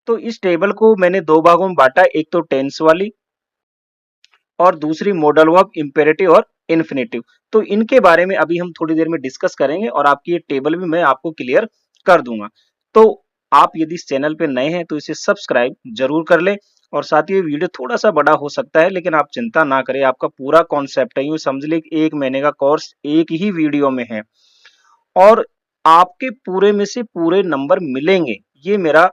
तो इस टेबल को मैंने दो भागों में बांटा, एक तो टेंस वाली और दूसरी मॉडल वर्ब, इंपेरेटिव और इन्फिनेटिव। तो इनके बारे में अभी हम थोड़ी देर में डिस्कस करेंगे और आपकी ये टेबल भी मैं आपको क्लियर कर दूंगा। तो आप यदि इस चैनल पे नए हैं तो इसे सब्सक्राइब जरूर कर लें, और साथ ही ये वीडियो थोड़ा सा बड़ा हो सकता है, लेकिन आप चिंता ना करें, आपका पूरा कॉन्सेप्ट है, यूं समझ ले कि 1 महीने का कोर्स एक ही वीडियो में है और आपके पूरे में से पूरे नंबर मिलेंगे, ये मेरा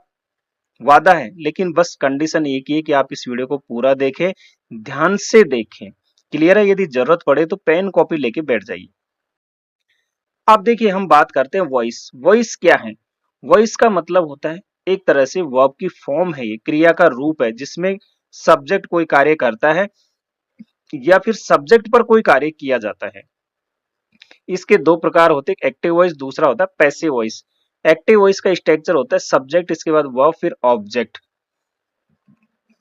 वादा है। लेकिन बस कंडीशन एक ही है कि आप इस वीडियो को पूरा देखें, ध्यान से देखें। क्लियर है? यदि जरूरत पड़े तो पेन कॉपी लेके बैठ जाइए। अब देखिए हम बात करते हैं वॉइस। वॉइस क्या है? वॉइस का मतलब होता है एक तरह से वर्ब की फॉर्म है, ये क्रिया का रूप है जिसमें सब्जेक्ट कोई कार्य करता है या फिर सब्जेक्ट पर कोई कार्य किया जाता है। इसके दो प्रकार होते हैं, एक्टिव वॉइस, दूसरा होता है पैसिव वॉइस। एक्टिव वॉइस का स्ट्रक्चर होता है सब्जेक्ट, इसके बाद वर्ब, फिर ऑब्जेक्ट।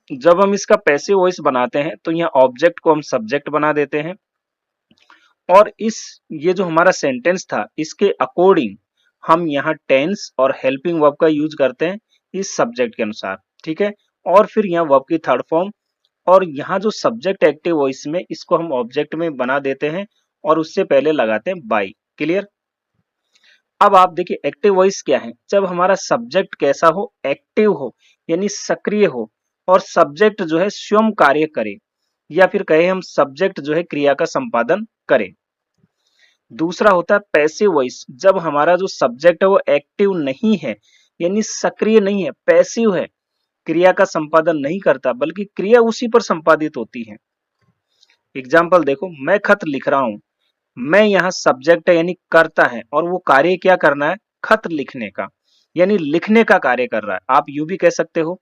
जब हम इसका पैसिव वॉइस बनाते हैं तो यहाँ ऑब्जेक्ट को हम सब्जेक्ट बना देते हैं और ये जो हमारा सेंटेंस था इसके अकॉर्डिंग हम यहाँ टेंस और हेल्पिंग वर्ब का यूज करते हैं इस सब्जेक्ट के अनुसार। ठीक है? और फिर यहाँ वर्ब की थर्ड फॉर्म, और यहाँ जो सब्जेक्ट एक्टिव वॉइस में इसको हम ऑब्जेक्ट में बना देते हैं और उससे पहले लगाते हैं बाई। क्लियर? अब आप देखिए एक्टिव वॉइस क्या है? जब हमारा सब्जेक्ट कैसा हो? एक्टिव हो, यानी सक्रिय हो, और सब्जेक्ट जो है स्वयं कार्य करे, या फिर कहे हम सब्जेक्ट जो है क्रिया का संपादन करे। दूसरा होता है पैसिव वॉइस, जब हमारा जो सब्जेक्ट है वो एक्टिव नहीं है, यानी सक्रिय नहीं है, पैसिव है, क्रिया का संपादन नहीं करता, बल्कि क्रिया उसी पर संपादित होती है। एग्जाम्पल देखो, मैं खत लिख रहा हूं, मैं यहाँ सब्जेक्ट है यानी करता है, और वो कार्य क्या करना है? खत लिखने का, यानी लिखने का कार्य कर रहा है। आप यूं भी कह सकते हो।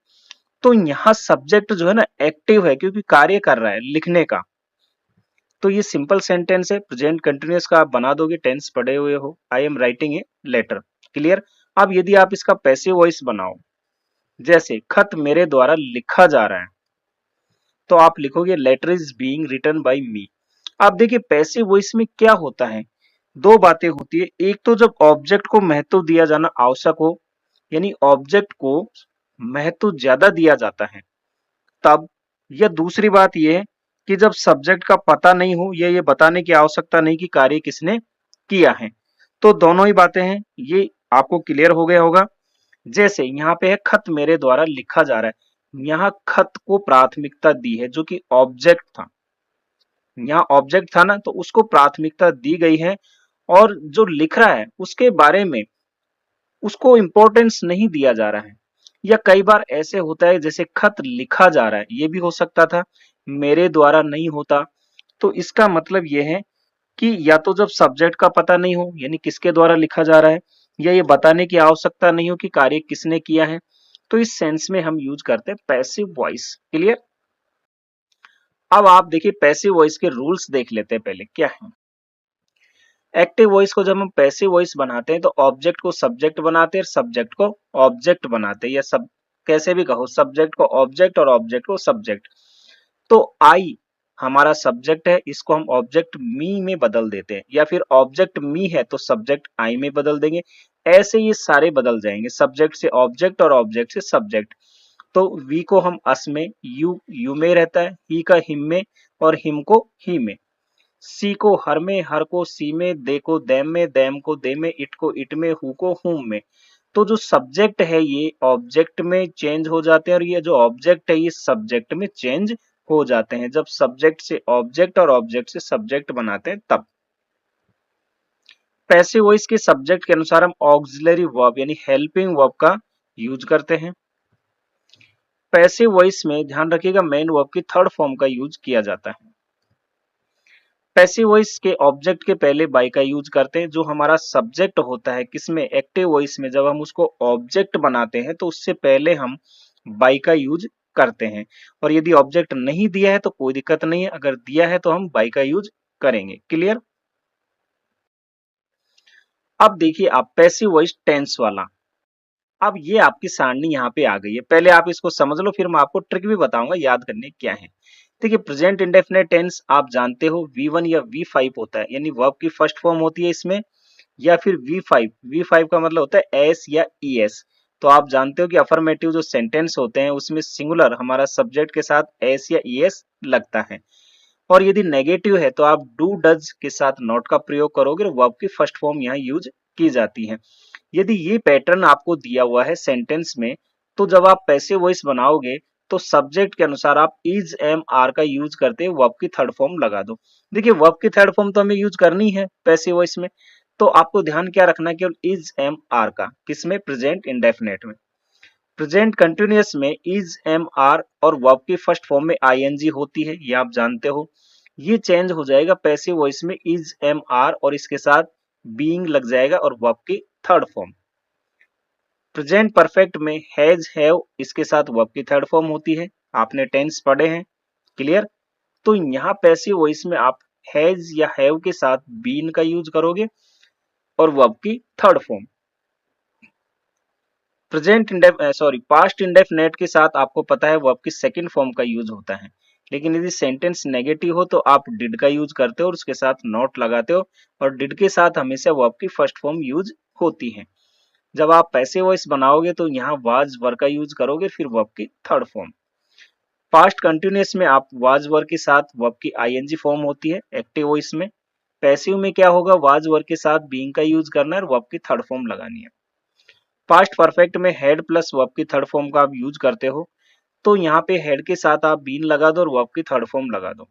तो यहाँ सब्जेक्ट जो है ना एक्टिव है क्योंकि कार्य कर रहा है लिखने का। तो ये सिंपल सेंटेंस है, प्रेजेंट कंटिन्यूअस का आप बना दोगे, टेंस पढ़े हुए हो, I am writing a letter. Clear? अब यदि आप इसका पैसिव वॉइस बनाओ, जैसे खत मेरे द्वारा लिखा जा रहा है, तो आप लिखोगे letter is being written by me. आप देखिए पैसिव वॉइस में क्या होता है, दो बातें होती है। एक तो जब ऑब्जेक्ट को महत्व दिया जाना आवश्यक हो, यानी ऑब्जेक्ट को महत्व ज्यादा दिया जाता है तब, या दूसरी बात यह है कि जब सब्जेक्ट का पता नहीं हो या ये बताने की आवश्यकता नहीं कि कार्य किसने किया है। तो दोनों ही बातें हैं, ये आपको क्लियर हो गया होगा। जैसे यहाँ पे है खत मेरे द्वारा लिखा जा रहा है, यहाँ खत को प्राथमिकता दी है जो कि ऑब्जेक्ट था, यहाँ ऑब्जेक्ट था ना, तो उसको प्राथमिकता दी गई है, और जो लिख रहा है उसके बारे में उसको इंपॉर्टेंस नहीं दिया जा रहा है। या कई बार ऐसे होता है जैसे खत लिखा जा रहा है, ये भी हो सकता था, मेरे द्वारा नहीं होता। तो इसका मतलब ये है कि या तो जब सब्जेक्ट का पता नहीं हो यानी किसके द्वारा लिखा जा रहा है, या ये बताने की आवश्यकता नहीं हो कि कार्य किसने किया है, तो इस सेंस में हम यूज करते हैं पैसिव वॉइस। क्लियर? अब आप देखिए पैसिव वॉइस के रूल्स देख लेते हैं पहले क्या है। एक्टिव वॉइस को जब हम पैसिव वॉइस बनाते हैं तो ऑब्जेक्ट को सब्जेक्ट बनाते हैं, सब्जेक्ट को ऑब्जेक्ट बनाते हैं, या सब कैसे भी कहो, सब्जेक्ट को ऑब्जेक्ट और ऑब्जेक्ट को सब्जेक्ट। तो आई हमारा सब्जेक्ट है, इसको हम ऑब्जेक्ट मी में बदल देते हैं, या फिर ऑब्जेक्ट मी है तो सब्जेक्ट आई में बदल देंगे। ऐसे ये सारे बदल जाएंगे, सब्जेक्ट से ऑब्जेक्ट और ऑब्जेक्ट से सब्जेक्ट। तो वी को हम अस में, यू में रहता है, ही का हिम में, और हिम को ही में। सी को हर में, हर को सी में, दे को दैम में, दैम को दे में, इट को इट में, हु को हुम में। तो जो सब्जेक्ट है ये ऑब्जेक्ट में चेंज हो जाते हैं, और ये जो ऑब्जेक्ट है ये सब्जेक्ट में चेंज हो जाते हैं जब सब्जेक्ट से ऑब्जेक्ट और ऑब्जेक्ट से सब्जेक्ट बनाते हैं तब। पैसिव वॉइस के सब्जेक्ट के अनुसार हम ऑक्सिलरी वर्ब यानी हेल्पिंग वर्ब का यूज करते हैं। पैसिव वॉइस में ध्यान रखिएगा मेन वर्ब की थर्ड फॉर्म का यूज किया जाता है। पैसिव वॉइस के ऑब्जेक्ट के पहले बाय का यूज करते हैं। जो हमारा सब्जेक्ट होता है किसमें? एक्टिव वॉइस में, जब हम उसको ऑब्जेक्ट बनाते हैं तो उससे पहले हम बाय का यूज करते हैं। और यदि ऑब्जेक्ट नहीं दिया है तो कोई दिक्कत नहीं है, अगर दिया है तो हम बाय का यूज करेंगे। क्लियर? अब देखिए आप पैसिव वॉइस टेंस वाला। अब ये आपकी सारणी यहाँ पे आ गई है, पहले आप इसको समझ लो, फिर मैं आपको ट्रिक भी बताऊंगा याद करने क्या है। देखिए प्रेजेंट इंडेफिनिट टेंस आप जानते हो V1 या V5 होता है, यानी वर्ब की फर्स्ट फॉर्म होती है इसमें, या फिर V5। V5 का मतलब होता है एस या ES। तो आप जानते हो कि अफर्मेटिव जो सेंटेंस होते हैं उसमें सिंगुलर हमारा सब्जेक्ट के साथ एस या ईएस लगता है, और यदि नेगेटिव है तो आप डू डज के साथ नॉट का प्रयोग करोगे और वर्ब की फर्स्ट फॉर्म यहाँ यूज की जाती है। यदि ये पैटर्न आपको दिया हुआ है सेंटेंस में, तो जब आप पैसिव वॉइस बनाओगे तो सब्जेक्ट के अनुसार आप इज एम आर का यूज करते वर्ब की थर्ड फॉर्म लगा दो। देखिए वर्ब की थर्ड फॉर्म तो हमें यूज करनी है पैसिव वॉइस में, तो आपको ध्यान क्या रखना है, केवल इज एम आर का, किसमें, प्रेजेंट इंडेफिनेट में। प्रेजेंट कंटिन्यूअस में इज एम आर और वर्ब की फर्स्ट फॉर्म में आईएनजी होती है, ये आप जानते हो। ये चेंज हो जाएगा पैसिव वॉइस में इज एम आर और इसके साथ बीइंग लग जाएगा और वर्ब की थर्ड फॉर्म। प्रेजेंट परफेक्ट में हैज हैव इसके साथ वर्ब की थर्ड फॉर्म होती है, आपने टेंस पढ़े हैं, क्लियर। तो यहाँ पैसिव वॉइस में आप हैज या हैव के साथ बीन का यूज करोगे और वर्ब की थर्ड फॉर्म। पास्ट इंडेफिनेट के साथ आपको पता है वर्ब की सेकंड फॉर्म का यूज होता है, लेकिन यदि सेंटेंस नेगेटिव हो तो आप डिड का यूज करते हो और उसके साथ नॉट लगाते हो, और डिड के साथ हमेशा वर्ब की फर्स्ट फॉर्म यूज होती है। जब आप पैसिव वॉइस बनाओगे तो यहाँ वाज वर का यूज करोगे, फिर वर्ब की थर्ड फॉर्म। पास्ट कंटिन्यूअस में आप वाज वर के साथ वर्ब की आईएनजी फॉर्म होती है एक्टिव वॉइस में। पैसिव में क्या होगा, वाज वर के साथ बीइंग का यूज करना है और वर्ब की थर्ड फॉर्म लगानी है। पास्ट परफेक्ट में हेड प्लस वर्ब की थर्ड फॉर्म का आप यूज करते हो, तो यहाँ पे हेड के साथ आप बीन लगा दो और वर्ब की थर्ड फॉर्म लगा दो।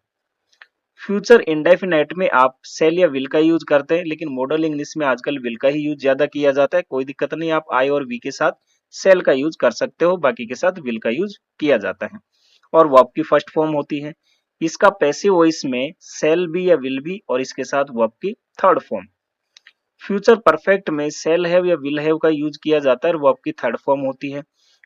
फ्यूचर इंडेफिनेट में आप सेल या विल का यूज करते हैं, लेकिन मॉडल इंग्लिश में आजकल विल का ही यूज ज्यादा किया जाता है, कोई दिक्कत नहीं, आप आई और वी के साथ सेल का यूज कर सकते हो, बाकी के साथ विल का यूज किया जाता है। और वर्ब की फर्स्ट फॉर्म होती है। इसका पैसिव वॉइस में सेल बी या विल बी और इसके साथ वर्ब की थर्ड फॉर्म। फ्यूचर परफेक्ट में सेल हैव या विल हैव का यूज किया जाता है और वर्ब की थर्ड फॉर्म होती है।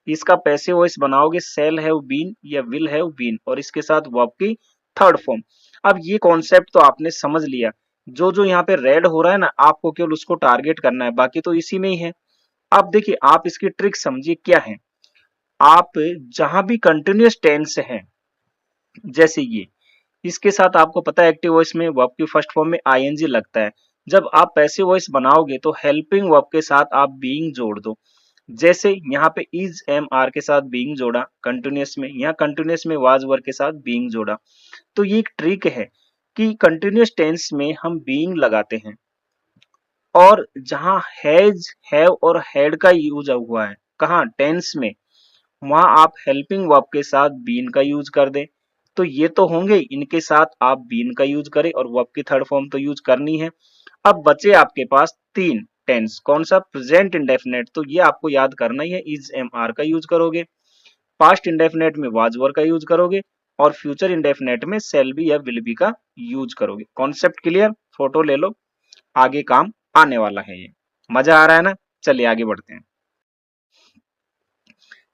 इसका पैसिव वॉइस बनाओगे सेल हैव बीन या विल हैव बीन और इसके साथ वर्ब की थर्ड फॉर्म। अब ये कॉन्सेप्ट तो आपने समझ लिया, जो जो यहाँ पे रेड हो रहा है ना, आपको केवल उसको टारगेट करना है, बाकी तो इसी में ही है। अब देखिए आप इसकी ट्रिक समझिए क्या है। आप जहां भी कंटिन्यूअस टेंस है, जैसे ये, इसके साथ आपको पता है एक्टिव वॉइस में वर्ब की फर्स्ट फॉर्म में आईएनजी लगता है। जब आप पैसिव वॉइस बनाओगे तो हेल्पिंग वर्ब के साथ आप बीइंग जोड़ दो। जैसे यहाँ पे इज एम आर के साथ बीइंग जोड़ा कंटिन्यूअस में, यहाँ कंटिन्यूअस में वाज वर्ब के साथ बीइंग जोड़ा। तो ये एक ट्रिक है कि कंटिन्यूअस टेंस में हम बीइंग लगाते हैं, और जहां हैज हैव और हैड का यूज हुआ है कहाँ, टेंस में, वहां आप हेल्पिंग वर्ब के साथ बीन का यूज कर दें। तो ये तो होंगे, इनके साथ आप बीन का यूज करें और वर्ब की थर्ड फॉर्म तो यूज करनी है। अब बचे आपके पास तीन टेंस, कौन सा, प्रेजेंट इंडेफिनेट, तो ये आपको याद करना ही है, इज एम आर का यूज करोगे। पास्ट इंडेफिनेट में वाज वर का यूज करोगे और फ्यूचर इंडेफिनेट में सेल बी या विल बी का यूज करोगे। कॉन्सेप्ट क्लियर, फोटो ले लो, आगे काम आने वाला है ये। मजा आ रहा है ना, चलिए आगे बढ़ते हैं।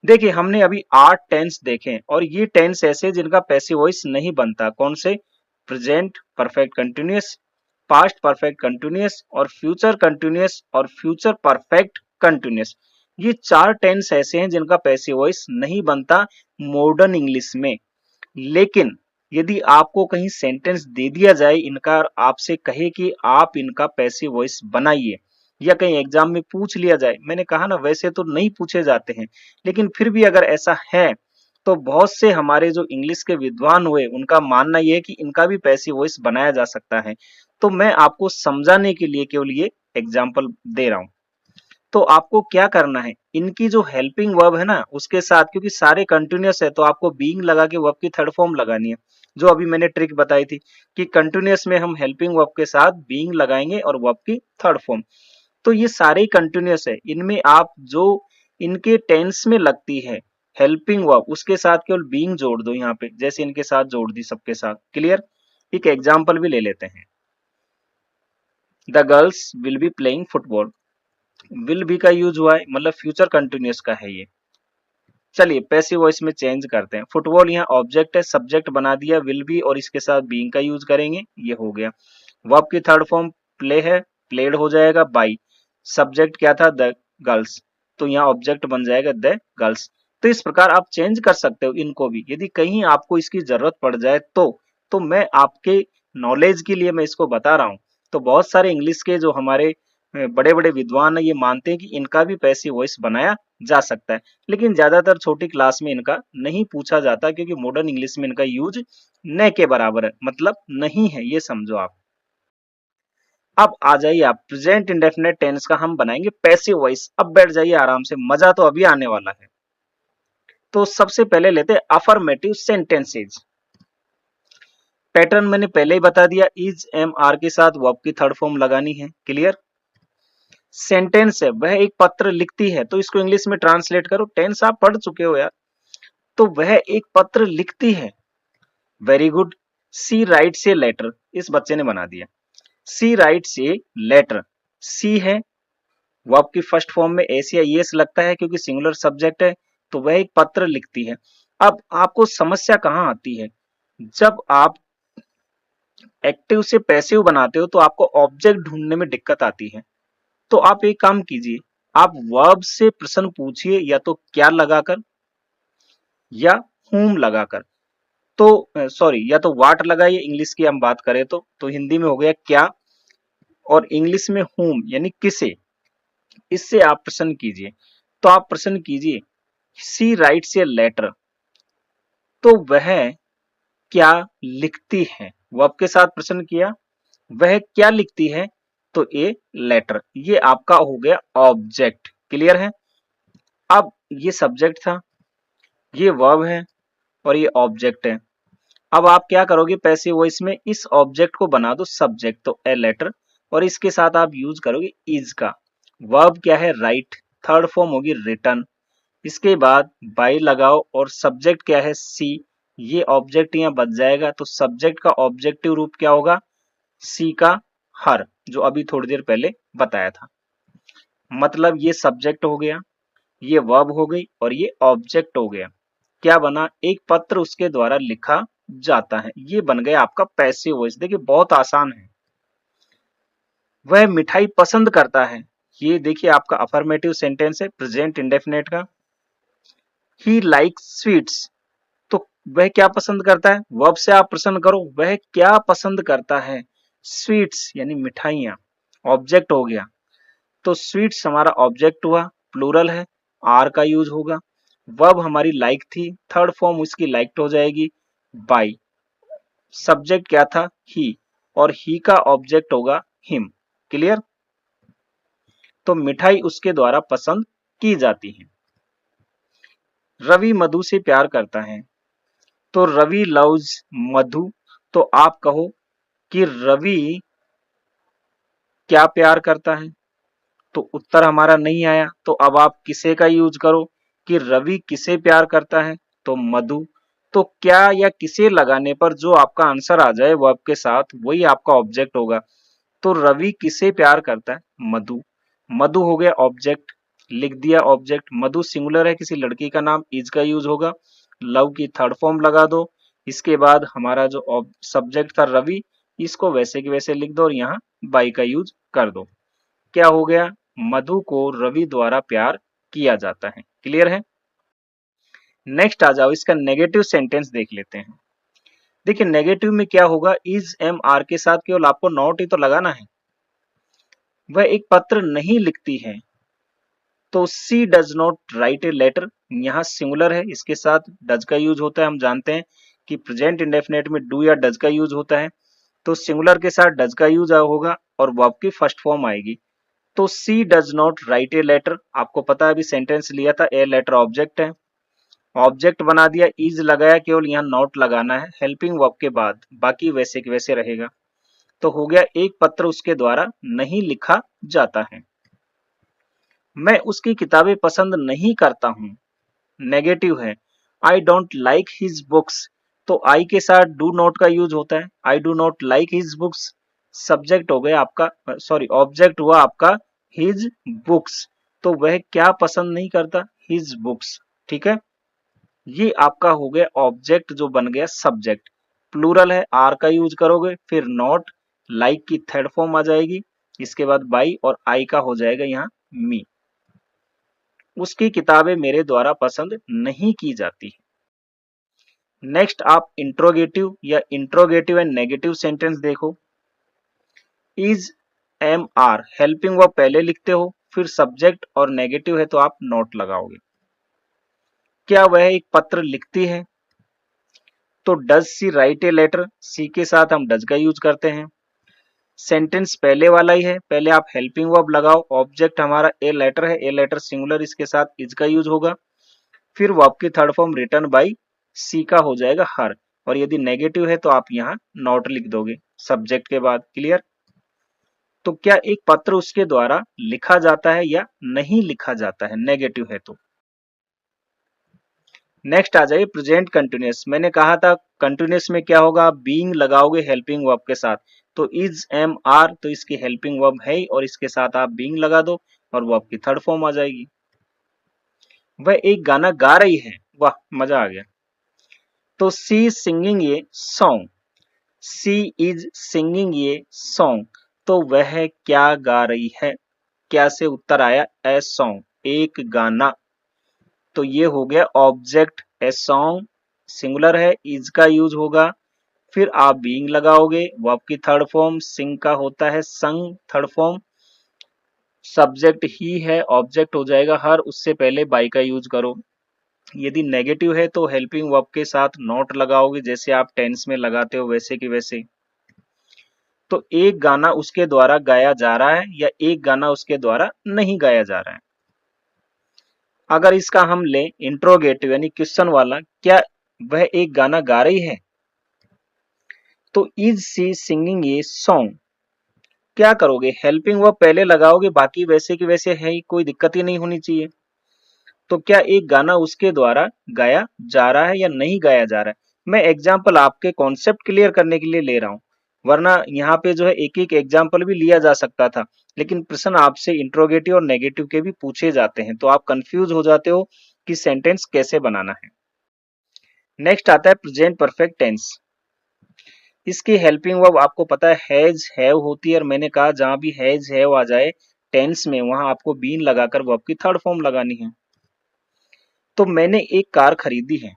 देखिए हमने अभी 8 टेंस देखे और ये टेंस ऐसे जिनका पैसिव वॉइस नहीं बनता, कौन से, present perfect continuous, past perfect continuous और फ्यूचर कंटिन्यूअस और फ्यूचर परफेक्ट कंटिन्यूअस। ये 4 टेंस ऐसे हैं जिनका पैसिव वॉइस नहीं बनता मॉडर्न इंग्लिश में। लेकिन यदि आपको कहीं सेंटेंस दे दिया जाए इनका, आपसे कहे कि आप इनका पैसिव वॉइस बनाइए, या कहीं एग्जाम में पूछ लिया जाए, मैंने कहा ना वैसे तो नहीं पूछे जाते हैं, लेकिन फिर भी अगर ऐसा है तो बहुत से हमारे जो इंग्लिश के विद्वान हुए उनका मानना यह है कि इनका भी पैसिव वॉइस बनाया जा सकता है। तो मैं आपको समझाने के लिए केवल ये एग्जाम्पल दे रहा हूं। तो आपको क्या करना है, इनकी जो हेल्पिंग वर्ब है ना उसके साथ, क्योंकि सारे कंटिन्यूअस है तो आपको बीइंग लगा के वर्ब की थर्ड फॉर्म लगानी है, जो अभी मैंने ट्रिक बताई थी कि कंटिन्यूअस में हम हेल्पिंग वर्ब के साथ बीइंग लगाएंगे और वर्ब की थर्ड फॉर्म। तो ये सारे कंटिन्यूअस है, इनमें आप जो इनके टेंस में लगती है हेल्पिंग वर्ब उसके साथ केवल बीइंग जोड़ दो यहाँ पे, जैसे इनके साथ जोड़ दी सबके साथ, क्लियर। एक एग्जाम्पल भी ले लेते हैं, the girls will be playing football, will be का यूज हुआ है, मतलब फ्यूचर कंटिन्यूअस का है ये। चलिए पैसिव वॉइस में चेंज करते हैं, फुटबॉल यहाँ ऑब्जेक्ट है, सब्जेक्ट बना दिया विल बी और इसके साथ बीइंग का यूज करेंगे, ये हो गया। वर्ब की थर्ड फॉर्म प्ले है, प्लेड हो जाएगा बाई, सब्जेक्ट क्या था, द गर्ल्स, तो यहाँ ऑब्जेक्ट बन जाएगा द गर्ल्स। तो इस प्रकार आप चेंज कर सकते हो इनको भी, यदि कहीं आपको इसकी जरूरत पड़ जाए तो मैं आपके नॉलेज के लिए मैं इसको बता रहा हूँ। तो बहुत सारे इंग्लिश के जो हमारे बड़े बड़े विद्वान ये मानते हैं कि इनका भी पैसिव वॉइस बनाया जा सकता है, लेकिन ज्यादातर छोटी क्लास में इनका नहीं पूछा जाता क्योंकि मॉडर्न इंग्लिश में इनका यूज न के बराबर है, मतलब नहीं है, ये समझो आप। अब आ जाइए आप प्रेजेंट इंडेफिनिट टेंस का हम बनाएंगे पैसिव वॉइस। अब बैठ जाइए आराम से, मजा तो अभी आने वाला है। तो सबसे पहले लेते हैं अफर्मेटिव सेंटेंसेज। पैटर्न मैंने पहले ही बता दिया, इज एम आर के साथ वर्ब की थर्ड फॉर्म लगानी है, क्लियर। सेंटेंस है, वह एक पत्र लिखती है, तो इसको इंग्लिश में ट्रांसलेट करो, टेंस आप पढ़ चुके हो यार। तो वह एक पत्र लिखती है, very good. She writes a letter, इस बच्चे ने बना दिया। सी राइट्स ए लेटर, सी है, वर्ब की फर्स्ट फॉर्म में एस या ईएस लगता है क्योंकि सिंगुलर सब्जेक्ट है, तो वह एक पत्र लिखती है। अब आपको समस्या कहां आती है, जब आप एक्टिव से पैसिव बनाते हो तो आपको ऑब्जेक्ट ढूंढने में दिक्कत आती है। तो आप एक काम कीजिए, आप वर्ब से प्रश्न पूछिए, या तो क्या लगाकर या whom लगाकर। तो सॉरी, या तो वाट लगाइए, इंग्लिश की हम बात करें तो हिंदी में हो गया क्या, और इंग्लिश में whom यानी किसे, इससे आप प्रश्न कीजिए। तो आप प्रश्न कीजिए, सी राइट्स ए लेटर, तो वह क्या लिखती है, वर्ब के साथ प्रश्न किया, वह क्या लिखती है, तो ए लेटर, ये आपका हो गया ऑब्जेक्ट, क्लियर है। अब ये सब्जेक्ट था, ये वर्ब है, और ये ऑब्जेक्ट है। अब आप क्या करोगे पैसिव वॉइस में, इस ऑब्जेक्ट को बना दो सब्जेक्ट, तो ए लेटर, और इसके साथ आप यूज करोगे इज का। वर्ब क्या है, राइट, थर्ड फॉर्म होगी रिटन, इसके बाद बाय लगाओ, और सब्जेक्ट क्या है, सी, ये ऑब्जेक्ट यहाँ बच जाएगा, तो सब्जेक्ट का ऑब्जेक्टिव रूप क्या होगा, सी का हर, जो अभी थोड़ी देर पहले बताया था। मतलब ये सब्जेक्ट हो गया, ये वर्ब हो गई, और ये ऑब्जेक्ट हो गया। क्या बना, एक पत्र उसके द्वारा लिखा जाता है, ये बन गया आपका पैसिव वॉइस। देखिए बहुत आसान है। वह मिठाई पसंद करता है, ये देखिए आपका अफर्मेटिव सेंटेंस है प्रेजेंट इंडेफिनेट का। ही लाइक्स स्वीट्स, तो वह क्या पसंद करता है, वर्ब से आप प्रश्न करो, वह क्या पसंद करता है, स्वीट्स यानी मिठाइयां, ऑब्जेक्ट हो गया। तो स्वीट्स हमारा ऑब्जेक्ट हुआ, प्लूरल है, आर का यूज होगा। वर्ब हमारी लाइक थी, थर्ड फॉर्म उसकी लाइक्ड हो जाएगी बाई। सब्जेक्ट क्या था, ही, और ही का ऑब्जेक्ट होगा हिम, क्लियर। तो मिठाई उसके द्वारा पसंद की जाती है। रवि मधु से प्यार करता है, तो रवि लव्स मधु, तो आप कहो कि रवि क्या प्यार करता है, तो उत्तर हमारा नहीं आया, तो अब आप किसे का यूज करो कि रवि किसे प्यार करता है, तो मधु। तो क्या या किसे लगाने पर जो आपका आंसर आ जाए वर्ब के साथ, वही आपका ऑब्जेक्ट होगा। तो रवि किसे प्यार करता है, मधु, मधु हो गया ऑब्जेक्ट, लिख दिया ऑब्जेक्ट। मधु सिंगुलर है, किसी लड़की का नाम, इज का यूज होगा। लव की थर्ड फॉर्म लगा दो, इसके बाद हमारा जो सब्जेक्ट था रवि, इसको वैसे की वैसे लिख दो, और यहाँ बाई का यूज कर दो। क्या हो गया, मधु को रवि द्वारा प्यार किया जाता है, क्लियर है। नेक्स्ट आ जाओ, इसका नेगेटिव सेंटेंस देख लेते हैं। देखिए नेगेटिव में क्या होगा, इज एम आर के साथ केवल आपको नॉट ही तो लगाना है। वह एक पत्र नहीं लिखती है, तो she does not write a letter, यहाँ सिंगुलर है, इसके साथ डज का यूज होता है। हम जानते हैं कि प्रेजेंट इंडेफिनेट में डू या डज का यूज होता है, तो सिंगुलर के साथ डज का यूज होगा, और वर्ब की फर्स्ट फॉर्म आएगी। तो she does not write a letter, आपको पता है अभी सेंटेंस लिया था, ए लेटर ऑब्जेक्ट है, ऑब्जेक्ट बना दिया, इज लगाया, केवल यहाँ नॉट लगाना है हेल्पिंग वर्ब के बाद, बाकी वैसे के वैसे रहेगा। तो हो गया, एक पत्र उसके द्वारा नहीं लिखा जाता है। मैं उसकी किताबें पसंद नहीं करता हूं, नेगेटिव है, I don't like his books, तो आई के साथ डू नॉट का यूज होता है, I do not like his books. Subject हो गया आपका, सॉरी ऑब्जेक्ट हुआ आपका हिज बुक्स, तो वह क्या पसंद नहीं करता, हिज बुक्स, ठीक है। ये आपका हो गया ऑब्जेक्ट जो बन गया सब्जेक्ट, प्लूरल है, आर का यूज करोगे, फिर नॉट, लाइक की थर्ड फॉर्म आ जाएगी, इसके बाद बाई, और आई का हो जाएगा यहाँ मी। उसकी किताबें मेरे द्वारा पसंद नहीं की जाती। नेक्स्ट आप इंट्रोगेटिव या इंट्रोगेटिव एंड नेगेटिव सेंटेंस देखो। Is am are helping verb पहले लिखते हो, फिर सब्जेक्ट और नेगेटिव है तो आप नॉट लगाओगे। क्या वह एक पत्र लिखती है? तो does she write a letter, she के साथ हम डज का यूज करते हैं। सेंटेंस पहले वाला ही है, पहले आप हेल्पिंग वर्ब लगाओ, ऑब्जेक्ट हमारा ए लेटर है, ए लेटर सिंगुलर, इसके साथ इज का यूज होगा। फिर वर्ब की third form written by, she का हो जाएगा हर, और यदि नेगेटिव है तो आप यहाँ नॉट लिख दोगे सब्जेक्ट के बाद। क्लियर? तो क्या एक पत्र उसके द्वारा लिखा जाता है या नहीं लिखा जाता है, नेगेटिव है तो। नेक्स्ट आ जाइए प्रेजेंट कंटिन्यूअस। मैंने कहा था कंटिन्यूअस में क्या होगा, आप बीइंग लगाओगे हेल्पिंग वर्ब के साथ, तो इज एम आर तो इसकी हेल्पिंग वर्ब है ही, और इसके साथ आप बीइंग लगा दो और वर्ब की थर्ड फॉर्म आ जाएगी। वह एक गाना गा रही है, वाह मजा आ गया। तो सी सिंगिंग ये सॉन्ग, सी इज सिंगिंग ये सॉन्ग, तो वह क्या गा रही है? क्या से उत्तर आया ए सॉन्ग, एक गाना। तो ये हो गया ऑब्जेक्ट ए सॉन्ग, सिंगुलर है, इज का यूज होगा। फिर आप बीइंग लगाओगे, वर्ब की थर्ड फॉर्म सिंग का होता है संग, थर्ड फॉर्म। सब्जेक्ट ही है, ऑब्जेक्ट हो जाएगा हर, उससे पहले बाई का यूज करो। यदि नेगेटिव है तो हेल्पिंग वर्ब के साथ नॉट लगाओगे, जैसे आप टेंस में लगाते हो वैसे की वैसे। तो एक गाना उसके द्वारा गाया जा रहा है या एक गाना उसके द्वारा नहीं गाया जा रहा है। अगर इसका हम लें इंट्रोगेटिव यानी क्वेश्चन वाला, क्या वह एक गाना गा रही है? तो इज सी सिंगिंग ये सॉन्ग, क्या करोगे, हेल्पिंग वर्ब पहले लगाओगे, बाकी वैसे की वैसे है ही, कोई दिक्कत ही नहीं होनी चाहिए। तो क्या एक गाना उसके द्वारा गाया जा रहा है या नहीं गाया जा रहा है। मैं एग्जाम्पल आपके कॉन्सेप्ट क्लियर करने के लिए ले रहा हूं, वरना यहाँ पे जो है एक एक एग्जाम्पल भी लिया जा सकता था, लेकिन प्रश्न आपसे इंट्रोगेटिव और नेगेटिव के भी पूछे जाते हैं, तो आप कंफ्यूज हो जाते हो कि सेंटेंस कैसे बनाना है। नेक्स्ट आता है प्रेजेंट परफेक्ट टेंस। इसकी हेल्पिंग वर्ब आपको पता है हैज हैव होती है, और मैंने कहा जहां भी हैज हैव आ जाए टेंस में, वहां आपको बीन लगाकर वर्ब की थर्ड फॉर्म लगानी है। तो मैंने एक कार खरीदी है,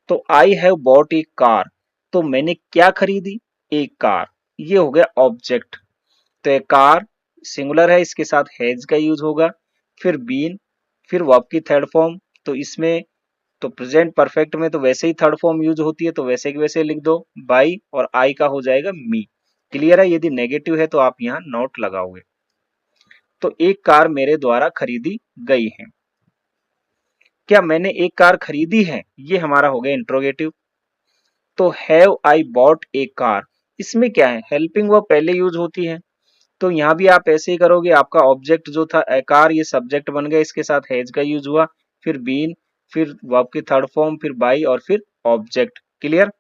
तो I have bought A car, तो मैंने क्या खरीदी, एक कार, ये हो गया ऑब्जेक्ट। तो ए कार सिंगुलर है, इसके साथ हैज का यूज होगा, फिर बीन, फिर वर्ब की थर्ड फॉर्म। तो इसमें तो प्रेजेंट परफेक्ट में तो वैसे ही थर्ड फॉर्म यूज होती है, तो वैसे की वैसे लिख दो बाई, और आई का हो जाएगा मी। क्लियर है? यदि नेगेटिव है तो आप यहाँ नोट लगाओगे। तो एक कार मेरे द्वारा खरीदी गई है, क्या मैंने एक कार खरीदी है, ये हमारा हो गया इंट्रोगेटिव। तो have I bought A car, इसमें क्या है, हेल्पिंग वर्ब पहले यूज होती है, तो यहाँ भी आप ऐसे ही करोगे। आपका ऑब्जेक्ट जो था ए कार, ये सब्जेक्ट बन गया, इसके साथ हैज का यूज हुआ, फिर बीन, फिर वर्ब की थर्ड फॉर्म, फिर बाई, और फिर ऑब्जेक्ट। क्लियर?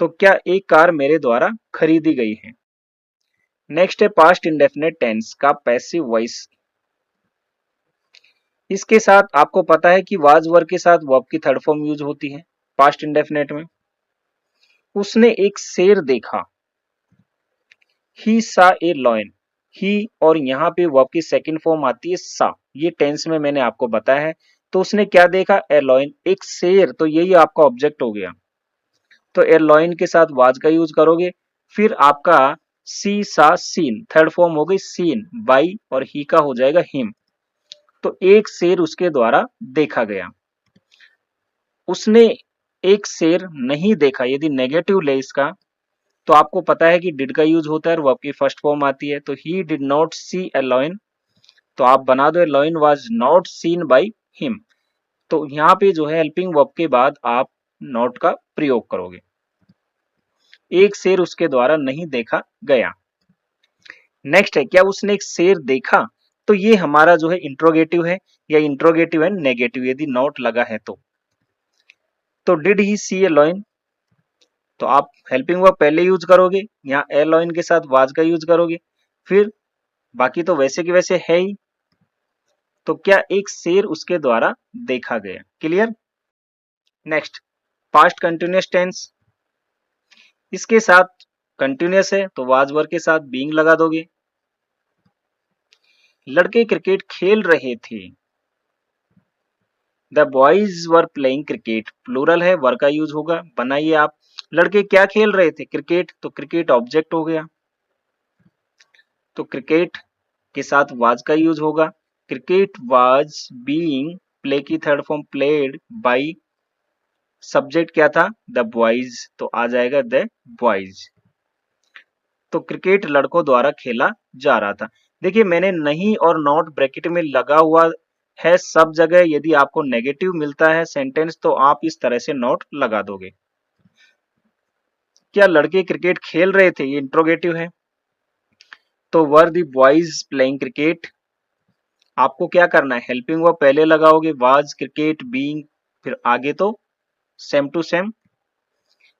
तो क्या एक कार मेरे द्वारा खरीदी गई है। नेक्स्ट है पास्ट इंडेफिनिट टेंस का पैसिव वॉइस। इसके साथ आपको पता है कि वाज वर्ब के साथ वर्ब की थर्ड फॉर्म यूज होती है पास्ट इंडेफिनिट में। उसने एक शेर देखा, ही सा ए लॉयन, ही और यहाँ पे वर्ब की सेकंड फॉर्म आती है सा, ये टेंस में मैंने आपको बताया है। तो उसने क्या देखा, ए लॉयन, एक शेर, तो यही आपका ऑब्जेक्ट हो गया। तो ए लॉयन के साथ वाज का यूज करोगे, फिर आपका सी सा सीन, थर्ड फॉर्म हो गई सीन बाई, और ही का हो जाएगा हिम। तो एक शेर उसके द्वारा देखा गया। उसने एक शेर नहीं देखा, यदि नेगेटिव ले इसका, तो आपको पता है कि डिड का यूज होता है और वर्ब की फर्स्ट फॉर्म आती है। तो he did not see a lion, तो आप बना दो a lion was not seen by him. तो यहाँ पे जो है हेल्पिंग वर्ब के बाद आप नॉट का प्रयोग करोगे। एक शेर उसके द्वारा नहीं देखा गया। नेक्स्ट है क्या उसने एक शेर देखा, तो ये हमारा जो है इंट्रोगेटिव है, या इंट्रोगेटिव है नेगेटिव यदि नॉट लगा है तो did he see a lion, तो आप हेल्पिंग वर्ब पहले यूज करोगे, यहाँ ए लॉयन के साथ वाज का यूज करोगे, फिर बाकी तो वैसे के वैसे है ही। तो क्या एक शेर उसके द्वारा देखा गया। Clear? Next past continuous tense. इसके साथ कंटिन्यूअस है तो वाज वर्ब के साथ बीइंग लगा दोगे। लड़के क्रिकेट खेल रहे थे, the boys were playing cricket, plural है, वर का यूज होगा। बनाइए आप, लड़के क्या खेल रहे थे, क्रिकेट, तो क्रिकेट ऑब्जेक्ट हो गया। तो क्रिकेट के साथ वाज का यूज होगा। क्रिकेट वाज बीइंग प्ले की third form played by, subject क्या था, द बॉयज, तो आ जाएगा द बॉयज। तो क्रिकेट लड़कों द्वारा खेला जा रहा था। देखिए मैंने नहीं और नॉट ब्रैकेट में लगा हुआ है सब जगह। यदि आपको नेगेटिव मिलता है सेंटेंस तो आप इस तरह से नॉट लगा दोगे। क्या लड़के क्रिकेट खेल रहे थे, ये इंट्रोगेटिव है। तो were the boys playing cricket, आपको क्या करना है, हेल्पिंग वर्ब पहले लगाओगे, वाज, क्रिकेट, बीइंग, फिर आगे तो सेम टू सेम।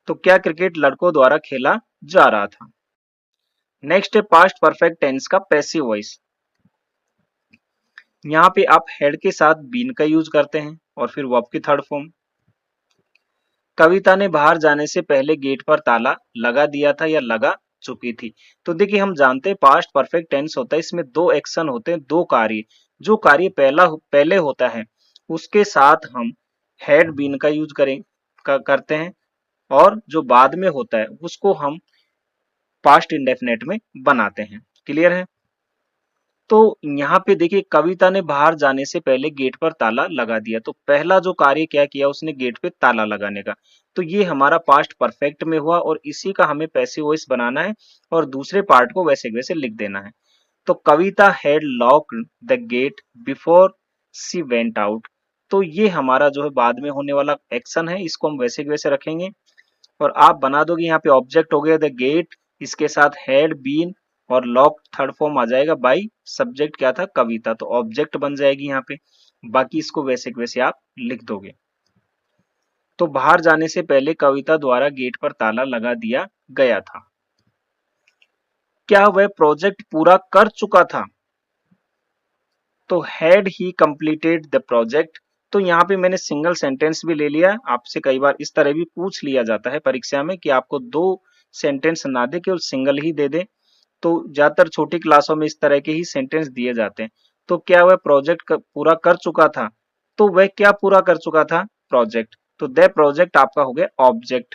तो क्या क्रिकेट लड़कों द्वारा खेला जा रहा था। नेक्स्ट है पास्ट परफेक्ट टेंस का पैसिव वॉइस। यहाँ पे आप हेड के साथ बीन का यूज करते हैं और फिर वर्ब की थर्ड फॉर्म। कविता ने बाहर जाने से पहले गेट पर ताला लगा दिया था या लगा चुकी थी। तो देखिए हम जानते हैं पास्ट परफेक्ट टेंस होता है, इसमें दो एक्शन होते हैं, दो कार्य। जो कार्य पहले होता है उसके साथ हम हैड बीन का यूज करते हैं, और जो बाद में होता है उसको हम पास्ट इंडेफिनेट में बनाते हैं। क्लियर है। तो यहाँ पे देखिए कविता ने बाहर जाने से पहले गेट पर ताला लगा दिया, तो पहला जो कार्य क्या किया उसने, गेट पे ताला लगाने का। तो ये हमारा पास्ट परफेक्ट में हुआ और इसी का हमें पैसिव वॉइस बनाना है और दूसरे पार्ट को वैसे वैसे लिख देना है। तो Kavita had locked the gate before she went out. तो ये हमारा जो है बाद में होने वाला एक्शन है, इसको हम वैसे के वैसे रखेंगे और आप बना दोगे। यहाँ पे ऑब्जेक्ट हो गया द गेट, इसके साथ हैड बीन और लॉक थर्ड फॉर्म आ जाएगा बाई, सब्जेक्ट क्या था, कविता, तो ऑब्जेक्ट बन जाएगी यहाँ पे। बाकी इसको वैसे के वैसे आप लिख दोगे। तो बाहर जाने से पहले कविता द्वारा गेट पर ताला लगा दिया गया था। क्या वह प्रोजेक्ट पूरा कर चुका था। तो had he completed the project. तो यहाँ पे मैंने सिंगल सेंटेंस भी ले लिया। आपसे कई बार इस तरह भी पूछ लिया जाता है परीक्षा में कि आपको दो सेंटेंस ना दे, केवल सिंगल ही दे दे। तो ज्यादातर छोटी क्लासों में इस तरह के ही सेंटेंस दिए जाते हैं। तो क्या वह प्रोजेक्ट पूरा कर चुका था। तो वह क्या पूरा कर चुका था, प्रोजेक्ट। तो द प्रोजेक्ट आपका हो गया ऑब्जेक्ट।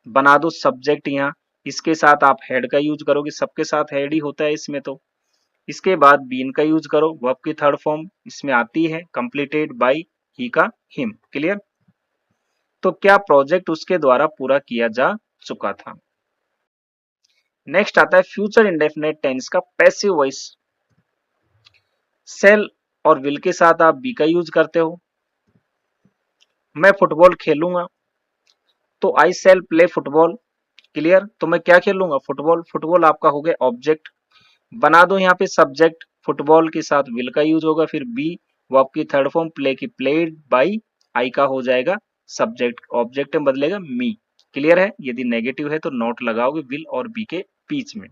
बना दो सब्जेक्ट यहाँ, इसके साथ आप हेड का यूज करोगे, सबके साथ हेड ही होता है इसमें। तो इसके बाद बीन का यूज करो, वर्ब की थर्ड फॉर्म इसमें आती है, कंप्लीटेड बाय ही का हिम। क्लियर। तो क्या प्रोजेक्ट उसके द्वारा पूरा किया जा चुका था। नेक्स्ट आता है फ्यूचर इंडेफिनेट टेंस का पैसिव वॉइस। सेल और विल के साथ आप बी का यूज करते हो। मैं फुटबॉल खेलूंगा, तो आई सेल प्ले फुटबॉल। क्लियर। तो मैं क्या खेलूंगा, फुटबॉल। फुटबॉल आपका हो गया ऑब्जेक्ट। बना दो यहाँ पे सब्जेक्ट, फुटबॉल के साथ विल का यूज होगा, फिर बी वर्ब की थर्ड फॉर्म प्ले की प्लेड बाई, आई का हो जाएगा सब्जेक्ट, ऑब्जेक्ट में बदलेगा मी। क्लियर है। यदि नेगेटिव है तो नॉट लगाओगे विल और बी के बीच में।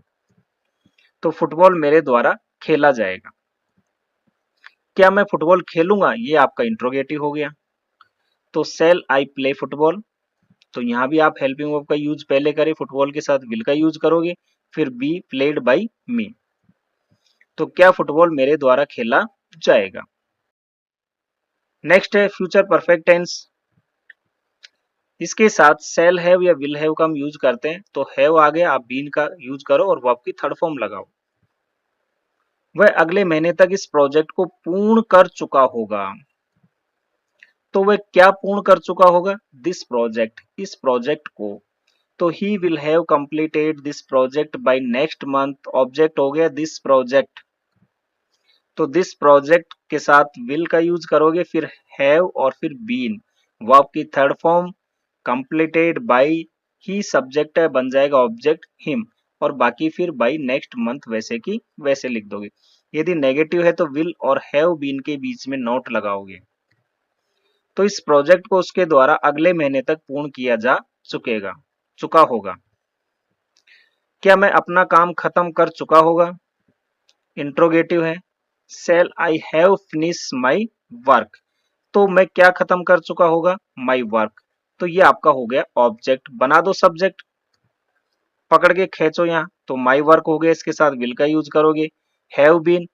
तो फुटबॉल मेरे द्वारा खेला जाएगा। क्या मैं फुटबॉल खेलूंगा, ये आपका इंट्रोगेटिव हो गया। तो सेल आई प्ले फुटबॉल। तो यहाँ भी आप हेल्पिंग वर्ब का यूज पहले करें, फुटबॉल के साथ विल का यूज करोगे, फिर बी प्लेड बाई मी। तो क्या फुटबॉल मेरे द्वारा खेला जाएगा। नेक्स्ट है फ्यूचर परफेक्ट टेंस। इसके साथ सेल हैव या विल हैव का हम यूज करते हैं। तो हैव आ गया, आप बीन का यूज करो और वर्ब की थर्ड फॉर्म लगाओ। वह अगले महीने तक इस प्रोजेक्ट को पूर्ण कर चुका होगा। तो वह क्या पूर्ण कर चुका होगा, दिस प्रोजेक्ट, इस प्रोजेक्ट को। तो he will have completed this project by next month. Object हो गया दिस प्रोजेक्ट। तो दिस प्रोजेक्ट के साथ विल का यूज करोगे, फिर हैव और फिर बीन, वर्ब की third form, completed by he subject है, बन जाएगा ऑब्जेक्ट हिम, और बाकी फिर बाय नेक्स्ट मंथ वैसे की वैसे लिख दोगे। यदि नेगेटिव है तो विल और हैव बीन के बीच में नोट लगाओगे। तो इस प्रोजेक्ट को उसके द्वारा अगले महीने तक पूर्ण किया जा चुका होगा। क्या मैं अपना काम खत्म कर चुका होगा, इंट्रोगेटिव है। Shall I have finish my work. तो मैं क्या खत्म कर चुका होगा, माई वर्क। तो ये आपका हो गया ऑब्जेक्ट। बना दो सब्जेक्ट, पकड़ के खींचो यहाँ। तो माई वर्क हो गया, इसके साथ विल का यूज करोगे, हैव बीन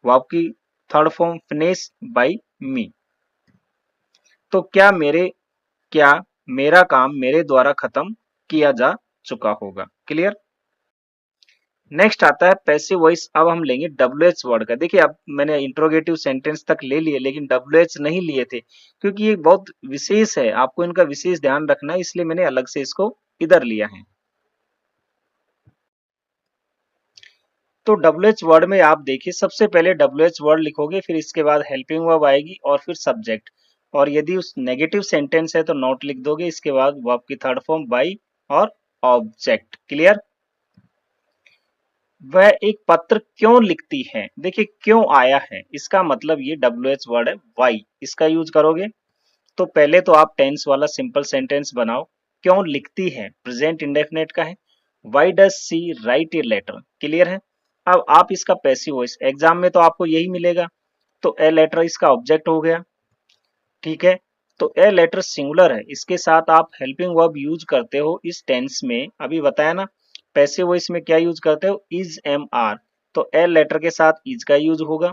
वर्ब की third form finish by me. तो क्या मेरा काम मेरे द्वारा खत्म किया जा चुका होगा। क्लियर। नेक्स्ट आता है पैसिव वॉइस। अब हम लेंगे WH वर्ड का। देखिए अब मैंने इंट्रोगेटिव सेंटेंस तक ले लिए लेकिन WH नहीं लिए थे क्योंकि ये बहुत विशेष है, आपको इनका विशेष ध्यान रखना है, इसलिए मैंने अलग से इसको इधर लिया है। तो WH वर्ड में आप देखिए सबसे पहले WH वर्ड लिखोगे, फिर इसके बाद हेल्पिंग वर्ब आएगी और फिर सब्जेक्ट, और यदि उस नेगेटिव सेंटेंस है तो नॉट लिख दोगे, इसके बाद वर्ब की थर्ड फॉर्म बाई और ऑब्जेक्ट। क्लियर। वह एक पत्र क्यों लिखती है। देखिए क्यों आया है, इसका मतलब ये WH वर्ड है वाई, इसका यूज करोगे। तो पहले तो आप टेंस वाला सिंपल सेंटेंस बनाओ। क्यों लिखती है प्रेजेंट इंडेफिनेट का है। Why does she write a letter. Clear है। अब आप इसका पैसिव वॉइस, एग्जाम में तो आपको यही मिलेगा। तो ए लेटर इसका ऑब्जेक्ट हो गया। ठीक है। तो ए लेटर सिंगुलर है, इसके साथ आप हेल्पिंग वर्ब यूज करते हो इस टेंस में, अभी बताया ना। पैसिव वॉइस में क्या यूज करते हो, इज एम आर। तो ए लेटर के साथ इज का यूज होगा।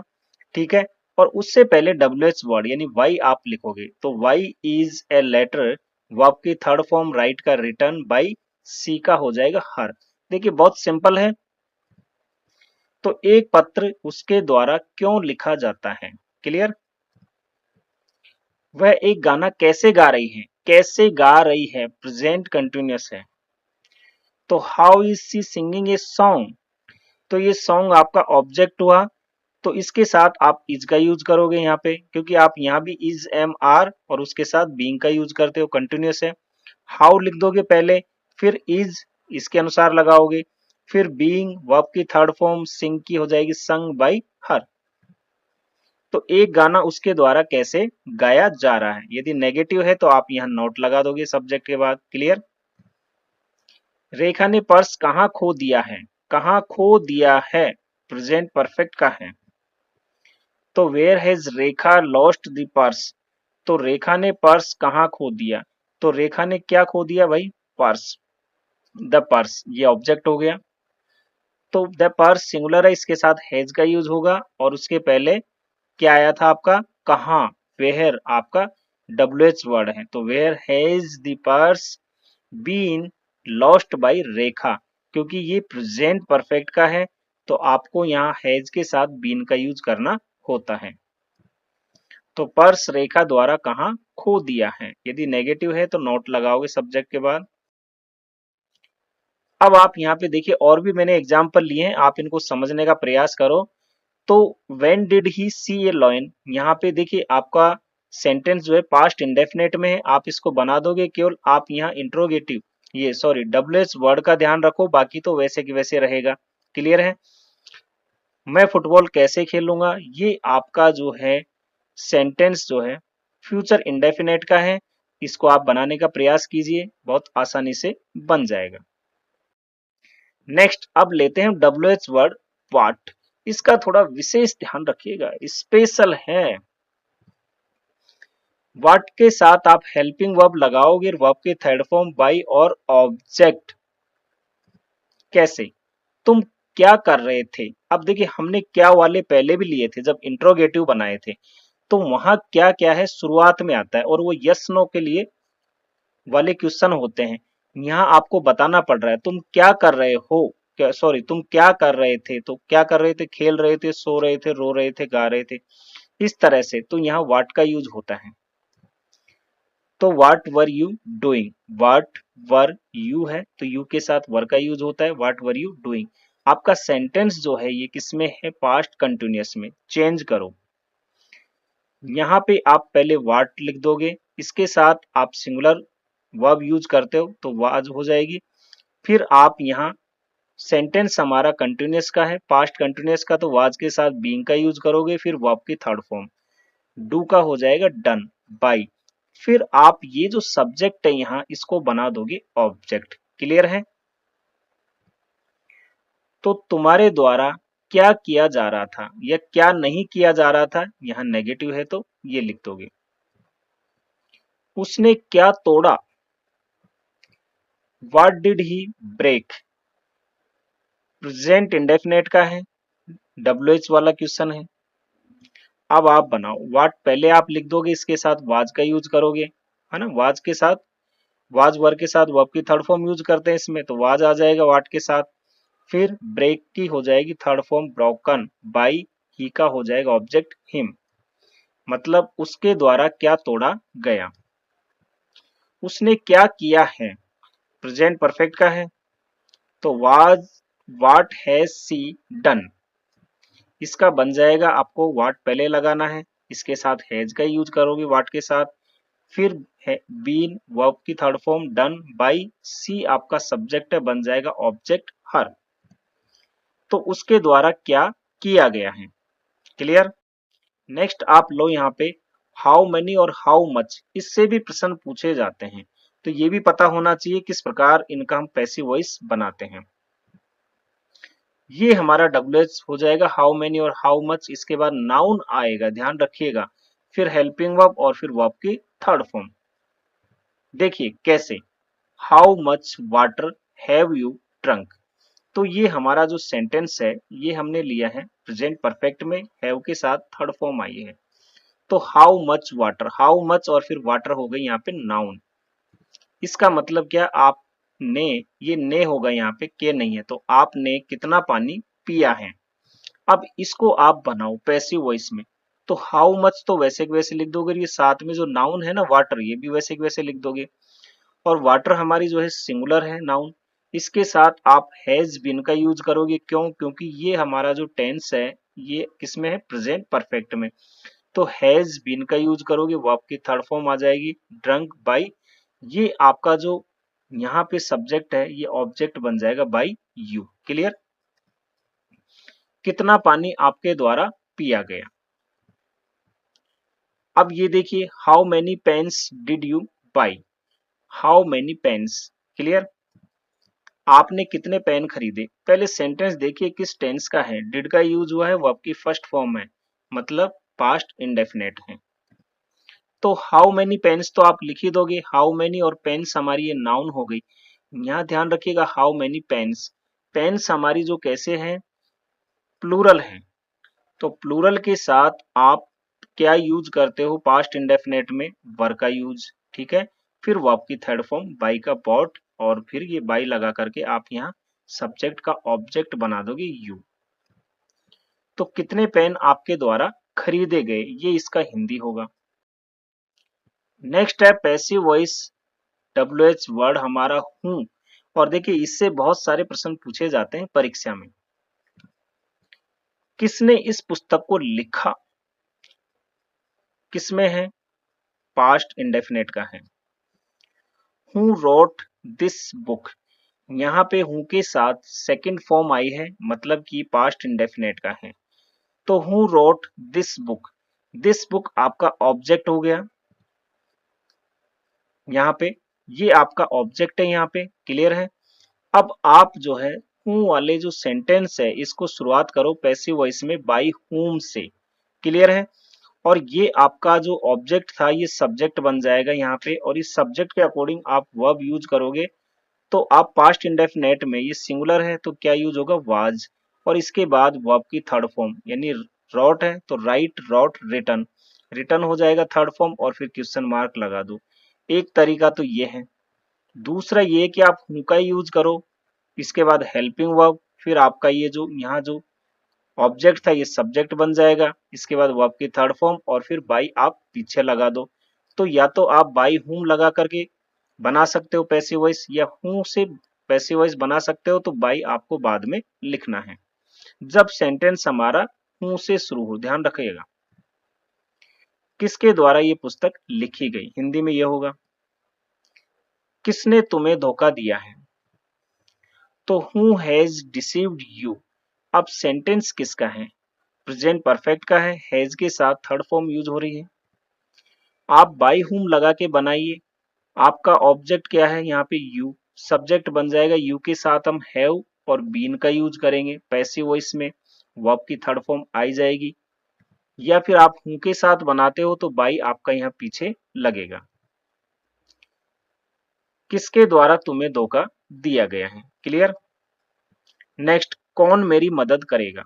ठीक है। और उससे पहले WH वर्ड यानी वाई आप लिखोगे, तो why is a letter, verb की थर्ड फॉर्म राइट का रिटर्न बाई सी का हो जाएगा हर। देखिए बहुत सिंपल है। तो एक पत्र उसके द्वारा क्यों लिखा जाता है। क्लियर। वह एक गाना कैसे गा रही है, कैसे गा रही है प्रेजेंट कंटिन्यूअस है। तो how is she singing a song. तो ये सॉन्ग आपका ऑब्जेक्ट हुआ। तो इसके साथ आप इज का यूज करोगे यहाँ पे, क्योंकि आप यहाँ भी इज एम आर और उसके साथ बीइंग का यूज करते हो, कंटिन्यूअस है। हाउ लिख दोगे पहले, फिर इज इसके अनुसार लगाओगे, फिर बीइंग वर्ब की थर्ड फॉर्म सिंग की हो जाएगी संग बाई हर। तो एक गाना उसके द्वारा कैसे गाया जा रहा है, यदि नेगेटिव है तो आप यहाँ नोट लगा दोगे सब्जेक्ट के बाद। क्लियर। रेखा ने पर्स कहाँ खो दिया है, कहाँ खो दिया है प्रेजेंट परफेक्ट का है। तो where has Rekha lost the purse. तो रेखा ने पर्स कहाँ खो दिया। तो रेखा ने क्या खो दिया भाई, पर्स। द पर्स ये ऑब्जेक्ट हो गया। तो द पर्स सिंगुलर है, इसके साथ हैज का यूज होगा, और उसके पहले क्या आया था आपका, कहाँ। वेयर आपका WH वर्ड है, तो where has the purse been lost by Rekha. क्योंकि ये प्रेजेंट परफेक्ट का है तो आपको यहाँ हैज के साथ बीन का यूज करना होता है। तो पर्स रेखा द्वारा कहाँ खो दिया है, यदि नेगेटिव है तो नोट लगाओगे सब्जेक्ट के बाद। अब आप यहाँ पे देखिए और भी मैंने एग्जाम्पल लिए हैं, आप इनको समझने का प्रयास करो। तो when did he see a lion, यहाँ पे देखिए आपका सेंटेंस जो है पास्ट इंडेफिनेट में है, आप इसको बना दोगे केवल आप यहाँ इंट्रोगेटिव ये सॉरी WH वर्ड का ध्यान रखो, बाकी तो वैसे की वैसे रहेगा। क्लियर है। मैं फुटबॉल कैसे खेलूंगा, ये आपका जो है सेंटेंस जो है फ्यूचर इंडेफिनेट का है, इसको आप बनाने का प्रयास कीजिए, बहुत आसानी से बन जाएगा। नेक्स्ट अब लेते हैं WH वर्ड व्हाट। इसका थोड़ा विशेष ध्यान रखिएगा, स्पेशल है। व्हाट के साथ आप हेल्पिंग वर्ब लगाओगे, वर्ब के थर्ड फॉर्म बाई और ऑब्जेक्ट। कैसे, तुम क्या कर रहे थे। अब देखिए हमने क्या वाले पहले भी लिए थे जब इंट्रोगेटिव बनाए थे, तो वहां क्या क्या है शुरुआत में आता है, और वो यस नो के लिए वाले क्वेश्चन होते हैं। यहाँ आपको बताना पड़ रहा है तुम क्या कर रहे हो, क्या सॉरी तुम क्या कर रहे थे, तो क्या कर रहे थे, खेल रहे थे, सो रहे थे, रो रहे थे, गा रहे थे, इस तरह से। तो यहाँ व्हाट का यूज होता है। तो what were you doing, what were you है तो यू के साथ वर का यूज होता है, व्हाट वर यू डूइंग। आपका सेंटेंस जो है ये किसमें है, पास्ट कंटिन्यूअस में। चेंज करो, यहाँ पे आप पहले व्हाट लिख दोगे, इसके साथ आप सिंगुलर वर्ब यूज करते हो तो वाज हो जाएगी। फिर आप यहाँ सेंटेंस हमारा कंटिन्यूअस का है, पास्ट कंटिन्यूअस का, तो वाज के साथ बीइंग का यूज करोगे, फिर वर्ब की थर्ड फॉर्म डू का हो जाएगा डन बाई। फिर आप ये जो सब्जेक्ट है यहाँ इसको बना दोगे ऑब्जेक्ट। क्लियर है। तो तुम्हारे द्वारा क्या किया जा रहा था या क्या नहीं किया जा रहा था, यहाँ नेगेटिव है तो ये लिख दोगे। उसने क्या तोड़ा, what did he break, present indefinite का है, WH वाला क्वेश्चन है। अब आप बनाओ व्हाट, पहले आप लिख दोगे, इसके साथ वाज का यूज करोगे, है ना। वाज के साथ वाज वर्ग के साथ वर्ब की थर्ड फॉर्म यूज करते हैं इसमें, तो वाज आ जाएगा व्हाट के साथ। फिर ब्रेक की हो जाएगी third form broken by, he का हो जाएगा ऑब्जेक्ट हिम, मतलब उसके द्वारा क्या तोड़ा गया, उसने क्या किया है, प्रेजेंट परफेक्ट का है तो was what has she done, इसका बन जाएगा आपको व्हाट पहले लगाना है, इसके साथ हैज का यूज करोगे व्हाट के साथ, फिर बीन वर्ब की थर्ड फॉर्म डन बाई, सी आपका सब्जेक्ट है बन जाएगा ऑब्जेक्ट हर, तो उसके द्वारा क्या किया गया है। क्लियर। नेक्स्ट आप लो यहाँ पे हाउ मेनी और हाउ मच, इससे भी प्रश्न पूछे जाते हैं, तो ये भी पता होना चाहिए किस प्रकार इनका हम पैसिव वॉइस बनाते हैं। ये हमारा WH हो जाएगा हाउ मेनी और हाउ मच, इसके बाद नाउन आएगा ध्यान रखिएगा, फिर हेल्पिंग वर्ब और फिर वर्ब की थर्ड फॉर्म। देखिए कैसे, how much water have you drunk, तो ये हमारा जो सेंटेंस है ये हमने लिया है प्रेजेंट परफेक्ट में, हैव के साथ थर्ड फॉर्म आई है, तो how much water, how much और फिर वाटर हो गई यहाँ पे नाउन, इसका मतलब क्या, आपने, ये ने होगा यहाँ पे, के नहीं है, तो आपने कितना पानी पिया है। अब इसको आप बनाओ पैसिव वॉइस में, तो हाउ मच तो वैसे के वैसे लिख दोगे, ये साथ में जो नाउन है ना वाटर, ये भी वैसे के वैसे लिख दोगे, और वाटर हमारी जो है सिंगुलर है नाउन, इसके साथ आप हैज बीन का यूज करोगे, क्यों, क्योंकि ये हमारा जो टेंस है ये किसमें है, प्रेजेंट परफेक्ट में, तो हैज बीन का यूज करोगे, वो आपकी थर्ड फॉर्म आ जाएगी ड्रंक बाई, ये आपका जो यहाँ पे सब्जेक्ट है ये ऑब्जेक्ट बन जाएगा बाई यू। क्लियर। कितना पानी आपके द्वारा पिया गया। अब ये देखिए how many pens did you buy, how many pens. Clear. आपने कितने पेन खरीदे, पहले सेंटेंस देखिए किस टेंस का है, डिड का यूज हुआ है, वो आपकी फर्स्ट फॉर्म है, मतलब पास्ट इंडेफिनेट है, तो हाउ मेनी पेन्स तो आप लिख ही दोगे, हाउ मेनी और पेन्स हमारी ये नाउन हो गई। यहाँ ध्यान रखिएगा हाउ मेनी पेन्स, पेन्स हमारी जो कैसे हैं, प्लूरल है, तो प्लूरल के साथ आप क्या यूज करते हो पास्ट इंडेफिनेट में, वर का यूज, ठीक है, फिर वर्ब की थर्ड फॉर्म बाई का बॉट, और फिर ये बाई लगा करके आप यहाँ सब्जेक्ट का ऑब्जेक्ट बना दोगे यू, तो कितने पेन आपके द्वारा खरीदे गए, ये इसका हिंदी होगा। नेक्स्ट है पैसिव वॉइस, WH वर्ड हमारा हूं, और देखिए इससे बहुत सारे प्रश्न पूछे जाते हैं परीक्षा में, किसने इस पुस्तक को लिखा, किसमें है, पास्ट इंडेफिनेट का है, हु रोट दिस बुक, यहाँ पे हु के साथ सेकंड फॉर्म आई है, मतलब कि पास्ट इंडेफिनेट का है, तो हु रोट दिस बुक आपका ऑब्जेक्ट हो गया, यहाँ पे ये आपका ऑब्जेक्ट है यहाँ पे। क्लियर है। अब आप जो है हूं वाले जो सेंटेंस है इसको शुरुआत करो पैसिव वॉइस में बाई हुम से। क्लियर है। और ये आपका जो ऑब्जेक्ट था ये सब्जेक्ट बन जाएगा यहाँ पे, और इस सब्जेक्ट के अकॉर्डिंग आप वर्ब यूज करोगे, तो आप पास्ट इंडेफिनेट में ये सिंगुलर है तो क्या यूज होगा, वाज, और इसके बाद वर्ब की थर्ड फॉर्म, यानी रॉट है तो राइट रॉट रिटन, रिटन हो जाएगा थर्ड फॉर्म, और फिर क्वेश्चन मार्क लगा दो। एक तरीका तो ये है। दूसरा ये कि आप हु का यूज करो, इसके बाद हेल्पिंग वर्ब, फिर आपका ये जो यहाँ जो ऑब्जेक्ट था ये सब्जेक्ट बन जाएगा, इसके बाद वर्ब की थर्ड फॉर्म, और फिर बाई आप पीछे लगा दो। तो या तो आप बाई हुम लगा करके बना सकते हो पैसिव वॉइस, या हूं से पैसिव वॉइस बना सकते हो, तो बाई आपको बाद में लिखना है जब सेंटेंस हमारा हूं से शुरू हो। ध्यान रखिएगा। किसके द्वारा ये पुस्तक लिखी गई, हिंदी में यह होगा किसने तुम्हें धोखा दिया है, तो हु हैज डिसीव्ड यू। अब सेंटेंस किसका है, प्रेजेंट परफेक्ट का है, हैज के साथ थर्ड फॉर्म यूज हो रही है। आप बाई हुम लगा के बनाइए, आपका ऑब्जेक्ट क्या है यहाँ पे यू, सब्जेक्ट बन जाएगा यू के साथ हम हैव और बीन का यूज करेंगे पैसिव वॉइस में, वर्ब की थर्ड फॉर्म आई जाएगी, या फिर आप हु के साथ बनाते हो तो बाई आपका यहाँ पीछे लगेगा। किसके द्वारा तुम्हें धोखा दिया गया है। क्लियर। नेक्स्ट, कौन मेरी मदद करेगा,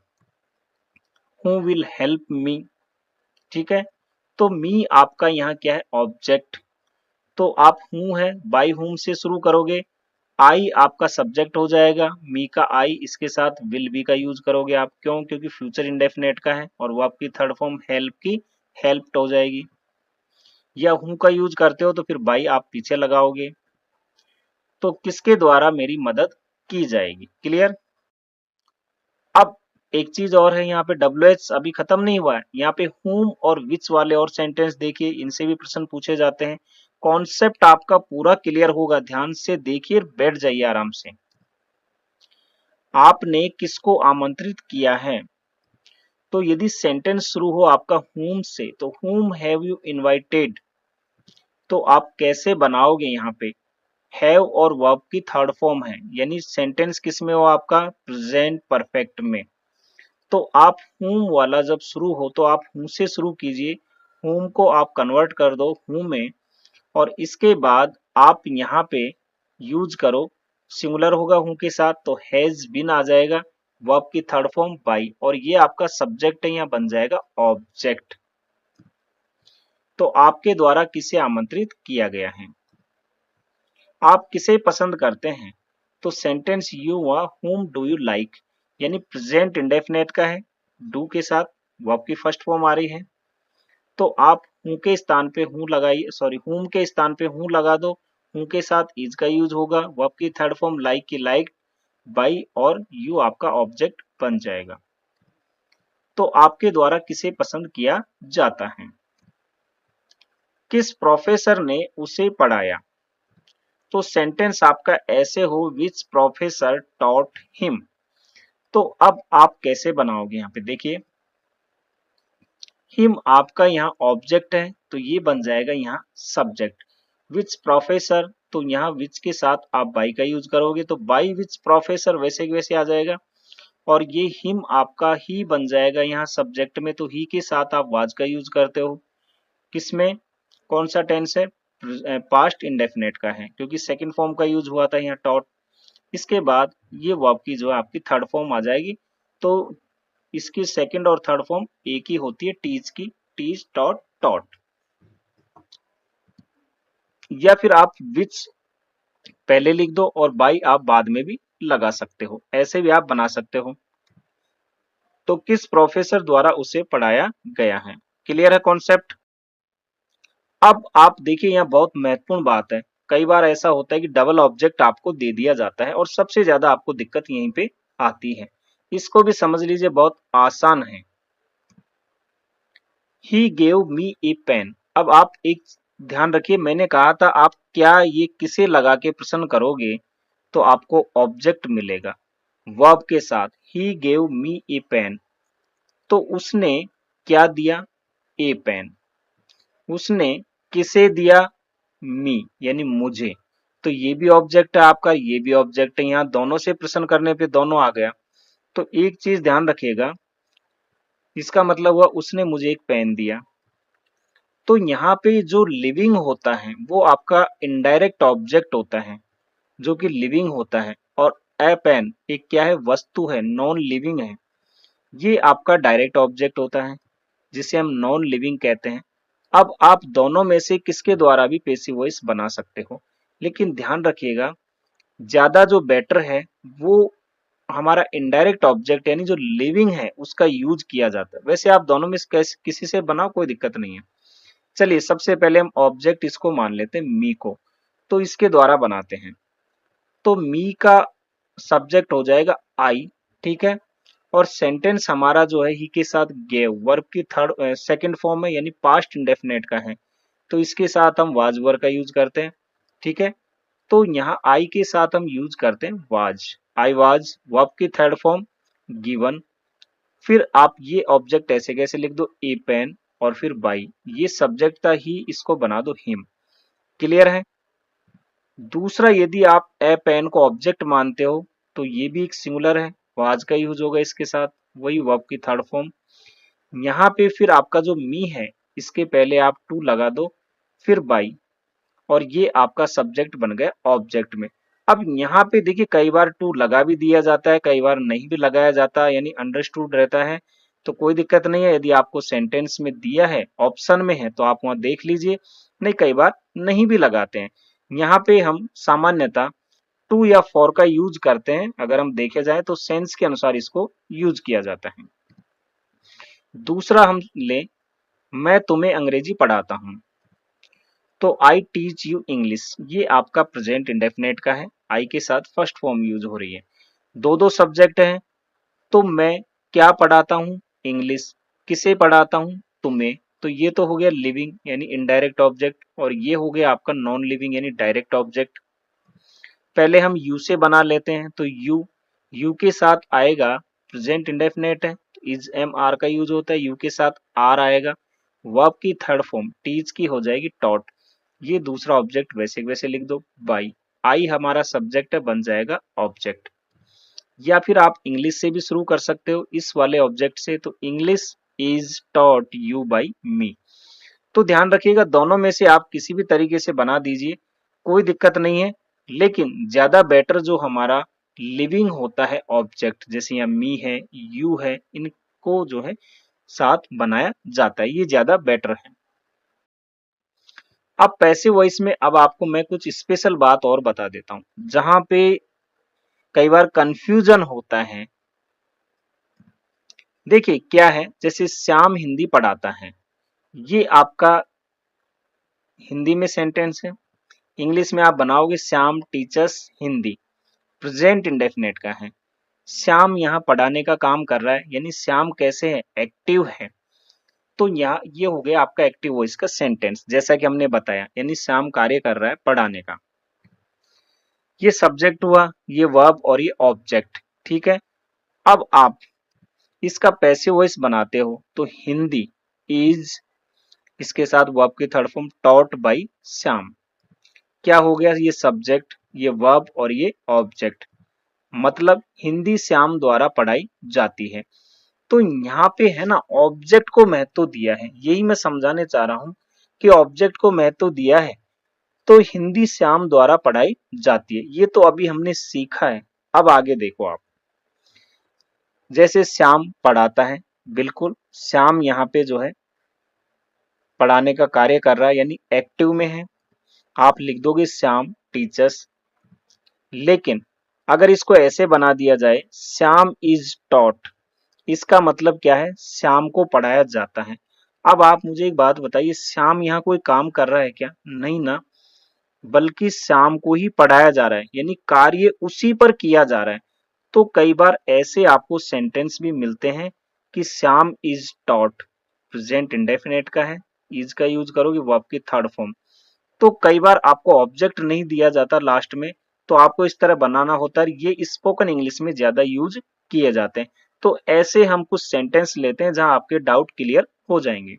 हु विल हेल्प मी। ठीक है, तो मी आपका यहाँ क्या है, ऑब्जेक्ट, तो आप हूं है बाई हुम से शुरू करोगे, आई आपका सब्जेक्ट हो जाएगा, मी का आई, इसके साथ विल बी का यूज करोगे आप, क्यों? क्योंकि फ्यूचर इंडेफिनेट का है, और वो आपकी थर्ड फॉर्म हेल्प की हेल्प्ड हो जाएगी। या हूं का यूज करते हो तो फिर बाई आप पीछे लगाओगे। तो किसके द्वारा मेरी मदद की जाएगी, क्लियर? अब एक चीज और है, यहाँ पे WH अभी खत्म नहीं हुआ है, यहाँ पे whom और which वाले और सेंटेंस देखिए, इनसे भी प्रश्न पूछे जाते हैं। कॉन्सेप्ट आपका पूरा क्लियर होगा, ध्यान से देखिए, बैठ जाइए आराम से। आपने किसको आमंत्रित किया है? तो यदि सेंटेंस शुरू हो आपका whom से, तो whom have you invited, तो आप कैसे बनाओगे? यहाँ पे हैव और वर्ब की थर्ड फॉर्म है, यानी सेंटेंस किस में हो आपका? प्रेजेंट परफेक्ट में। तो आप whom वाला जब शुरू हो तो आप who से शुरू कीजिए, whom को आप कन्वर्ट कर दो who में, और इसके बाद आप यहाँ पे यूज करो, सिंगुलर होगा who के साथ तो हैज बीन आ जाएगा, वर्ब की थर्ड फॉर्म बाई, और ये आपका सब्जेक्ट है, यहाँ बन जाएगा ऑब्जेक्ट। तो आपके द्वारा किसे आमंत्रित किया गया है? आप किसे पसंद करते हैं? तो सेंटेंस यू हुआ whom डू यू लाइक, यानी प्रेजेंट इंडेफिनेट का है, डू के साथ वर्ब की फर्स्ट फॉर्म आ रही है, तो आप हूं के स्थान पे हूं लगाइए, सॉरी whom के स्थान पे हूं लगा दो, हूं के साथ इज का यूज होगा, वर्ब की थर्ड फॉर्म लाइक की लाइक, बाई, और यू आपका ऑब्जेक्ट बन जाएगा। तो आपके द्वारा किसे पसंद किया जाता है? किस प्रोफेसर ने उसे पढ़ाया? तो सेंटेंस आपका ऐसे हो, विच प्रोफेसर टॉट हिम। तो अब आप कैसे बनाओगे? यहाँ पे देखिए, हिम आपका यहाँ ऑब्जेक्ट है, तो ये बन जाएगा यहाँ सब्जेक्ट। विच प्रोफेसर, तो यहाँ विच के साथ आप बाई का यूज करोगे, तो बाई विच प्रोफेसर वैसे के वैसे आ जाएगा, और ये हिम आपका ही बन जाएगा यहाँ सब्जेक्ट में, तो ही के साथ आप वाज का यूज करते हो। किसमें? कौन सा टेंस है? पास्ट इंडेफिनेट का है, क्योंकि सेकंड फॉर्म का यूज हुआ था यहाँ टॉट। इसके बाद ये वर्ब की जो है आपकी थर्ड फॉर्म आ जाएगी, तो इसकी सेकंड और थर्ड फॉर्म एक ही होती है, टीच की, टीच टॉट टॉट। या फिर आप विच पहले लिख दो और बाई आप बाद में भी लगा सकते हो, ऐसे भी आप बना सकते हो। तो किस प्रोफेसर द्वारा उसे पढ़ाया गया है, क्लियर है कॉन्सेप्ट? अब आप देखिए, यहाँ बहुत महत्वपूर्ण बात है, कई बार ऐसा होता है कि डबल ऑब्जेक्ट आपको दे दिया जाता है और सबसे ज्यादा आपको दिक्कत यहीं पे आती है। इसको भी समझ लीजिए, बहुत आसान है। He gave me a pen। अब आप एक ध्यान रखिए, मैंने कहा था आप क्या ये किसे लगा के प्रश्न करोगे तो आपको ऑब्जेक्ट मिलेगा वर्ब के साथ। He gave me a pen, तो उसने क्या दिया? ए पेन। उसने किसे दिया? मी, यानी मुझे। तो ये भी ऑब्जेक्ट है आपका, ये भी ऑब्जेक्ट है, यहाँ दोनों से प्रश्न करने पे दोनों आ गया। तो एक चीज ध्यान रखिएगा, इसका मतलब हुआ उसने मुझे एक पेन दिया। तो यहाँ पे जो लिविंग होता है वो आपका इनडायरेक्ट ऑब्जेक्ट होता है, जो कि लिविंग होता है, और ए पेन एक क्या है? वस्तु है, नॉन लिविंग है। ये आपका डायरेक्ट ऑब्जेक्ट होता है, जिसे हम नॉन लिविंग कहते हैं। अब आप दोनों में से किसके द्वारा भी पैसिव वॉइस बना सकते हो, लेकिन ध्यान रखिएगा ज्यादा जो बेटर है वो हमारा इनडायरेक्ट ऑब्जेक्ट, यानी जो लिविंग है उसका यूज किया जाता है। वैसे आप दोनों में से किसी से बनाओ, कोई दिक्कत नहीं है। चलिए सबसे पहले हम ऑब्जेक्ट इसको मान लेते हैं, मी को, तो इसके द्वारा बनाते हैं। तो मी का सब्जेक्ट हो जाएगा आई, ठीक है, और सेंटेंस हमारा जो है ही के साथ गेव, वर्ब की थर्ड सेकंड फॉर्म है, यानी पास्ट इंडेफिनेट का है, तो इसके साथ हम वाज वर्ब का यूज करते हैं, ठीक है। तो यहाँ आई के साथ हम यूज करते हैं वाज, आई वाज, वर्ब की थर्ड फॉर्म गिवन। फिर आप ये ऑब्जेक्ट ऐसे कैसे लिख दो? ए पेन, और फिर बाई, ये सब्जेक्ट था ही, इसको बना दो हिम, क्लियर है? दूसरा, यदि आप ए पेन को ऑब्जेक्ट मानते हो तो ये भी एक सिंगुलर है, वाज का यूज होगा इसके साथ, वही वर्ब की थर्ड फॉर्म। यहाँ पे फिर आपका जो मी है, इसके पहले आप टू लगा दो, फिर बाई, और ये आपका सब्जेक्ट बन गया ऑब्जेक्ट में। अब यहाँ पे देखिए, कई बार टू लगा भी दिया जाता है, कई बार नहीं भी लगाया जाता, यानी अंडरस्टूड रहता है, तो कोई दिक्कत नहीं है। यदि आपको सेंटेंस में दिया है, ऑप्शन में है, तो आप वहां देख लीजिए, नहीं कई बार नहीं भी लगाते हैं। यहाँ पे हम सामान्यतः टू या फॉर का यूज करते हैं, अगर हम देखे जाए तो सेंस के अनुसार इसको यूज किया जाता है। दूसरा हम ले, मैं तुम्हें अंग्रेजी पढ़ाता हूं, तो आई टीच यू इंग्लिश, ये आपका प्रेजेंट इंडेफिनेट का है, आई के साथ फर्स्ट फॉर्म यूज हो रही है। दो दो सब्जेक्ट हैं, तो मैं क्या पढ़ाता हूँ, इंग्लिश, किसे पढ़ाता हूँ, तुम्हें, तो ये तो हो गया लिविंग यानी इनडायरेक्ट ऑब्जेक्ट, और ये हो गया आपका नॉन लिविंग यानी डायरेक्ट ऑब्जेक्ट। पहले हम यू से बना लेते हैं, तो यू के साथ आएगा प्रेजेंट इंडेफिनेट है, इज एम आर का यूज होता है, यू के साथ आर आएगा। वर्ब की थर्ड फॉर्म टीच की हो जाएगी टॉट, ये दूसरा ऑब्जेक्ट वैसे वैसे लिख दो बाई, आई हमारा सब्जेक्ट है, बन जाएगा ऑब्जेक्ट। या फिर आप इंग्लिश से भी शुरू कर सकते हो इस वाले ऑब्जेक्ट से, तो English is taught you by me. तो ध्यान रखिएगा दोनों में से आप किसी भी तरीके से बना दीजिए, कोई दिक्कत नहीं है, लेकिन ज्यादा बेटर जो हमारा लिविंग होता है ऑब्जेक्ट, जैसे यहाँ मी है, यू है, इनको जो है साथ बनाया जाता है, ये ज्यादा बेटर है। अब पैसिव वॉइस में अब आपको मैं कुछ स्पेशल बात और बता देता हूं, जहां पे कई बार कंफ्यूजन होता है। देखिए क्या है, जैसे श्याम हिंदी पढ़ाता है, ये आपका हिंदी में सेंटेंस है। इंग्लिश में आप बनाओगे Shyam teachers Hindi, present indefinite का है। श्याम यहाँ पढ़ाने का काम कर रहा है, यानी श्याम कैसे है, एक्टिव है, तो यहाँ ये हो गया आपका एक्टिव वॉइस का सेंटेंस, जैसा कि हमने बताया, यानी श्याम कार्य कर रहा है पढ़ाने का। ये सब्जेक्ट हुआ, ये वर्ब और ये ऑब्जेक्ट, ठीक है। अब आप इसका पैसिव वॉइस बनाते हो, तो हिंदी इज, इसके साथ वर्ब की third form taught by Shyam, क्या हो गया, ये सब्जेक्ट, ये वर्ब और ये ऑब्जेक्ट, मतलब हिंदी श्याम द्वारा पढ़ाई जाती है। तो यहाँ पे है ना ऑब्जेक्ट को महत्व दिया है, यही मैं समझाने चाह रहा हूं कि ऑब्जेक्ट को महत्व दिया है, तो हिंदी श्याम द्वारा पढ़ाई जाती है, ये तो अभी हमने सीखा है। अब आगे देखो आप, जैसे श्याम पढ़ाता है, बिल्कुल श्याम यहाँ पे जो है पढ़ाने का कार्य कर रहा है, यानी एक्टिव में है, आप लिख दोगे श्याम टीचर्स। लेकिन अगर इसको ऐसे बना दिया जाए, श्याम इज टॉट, इसका मतलब क्या है, श्याम को पढ़ाया जाता है। अब आप मुझे एक बात बताइए, श्याम यहाँ कोई काम कर रहा है क्या, नहीं ना, बल्कि श्याम को ही पढ़ाया जा रहा है, यानी कार्य उसी पर किया जा रहा है। तो कई बार ऐसे आपको सेंटेंस भी मिलते हैं कि Shyam is taught, present indefinite का है, इज का यूज करोगे वर्ब की थर्ड फॉर्म। तो कई बार आपको ऑब्जेक्ट नहीं दिया जाता लास्ट में, तो आपको इस तरह बनाना होता है, ये स्पोकन इंग्लिश में ज्यादा यूज किए जाते हैं। तो ऐसे हम कुछ सेंटेंस लेते हैं जहां आपके डाउट क्लियर हो जाएंगे।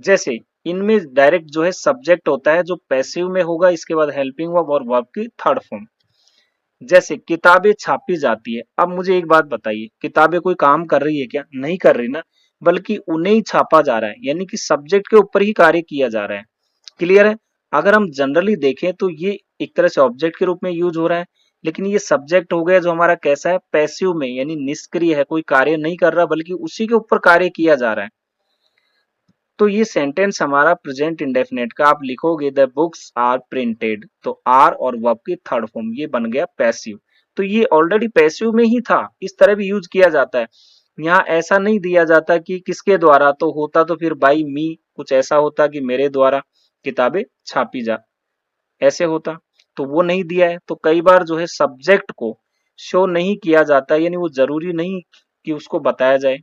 जैसे इनमें डायरेक्ट जो है सब्जेक्ट होता है जो पैसिव में होगा, इसके बाद हेल्पिंग वर्ब और वर्ब की थर्ड फॉर्म। जैसे किताबें छापी जाती है, अब मुझे एक बात बताइए, किताबें कोई काम कर रही है क्या, नहीं कर रही ना, बल्कि उन्हें ही छापा जा रहा है, यानी कि सब्जेक्ट के ऊपर ही कार्य किया जा रहा है। क्लियर है। अगर हम जनरली देखें तो ये एक तरह से ऑब्जेक्ट के रूप में यूज हो रहा है, लेकिन ये सब्जेक्ट हो गया जो हमारा कैसा है, पैसिव में, यानी निष्क्रिय है, कोई कार्य नहीं कर रहा बल्कि उसी के ऊपर कार्य किया जा रहा है। तो ये सेंटेंस हमारा प्रेजेंट इंडेफिनेट का, आप लिखोगे द बुक्स आर प्रिंटेड, तो आर और वर्ब की थर्ड फॉर्म, ये बन गया पैसिव। तो ये ऑलरेडी पैसिव में ही था, इस तरह भी यूज किया जाता है। यहाँ ऐसा नहीं दिया जाता कि किसके द्वारा, तो होता तो फिर बाई मी, कुछ ऐसा होता कि मेरे द्वारा किताबें छापी जा, ऐसे होता, तो वो नहीं दिया है। तो कई बार जो है सब्जेक्ट को शो नहीं किया जाता, यानी वो जरूरी नहीं कि उसको बताया जाए।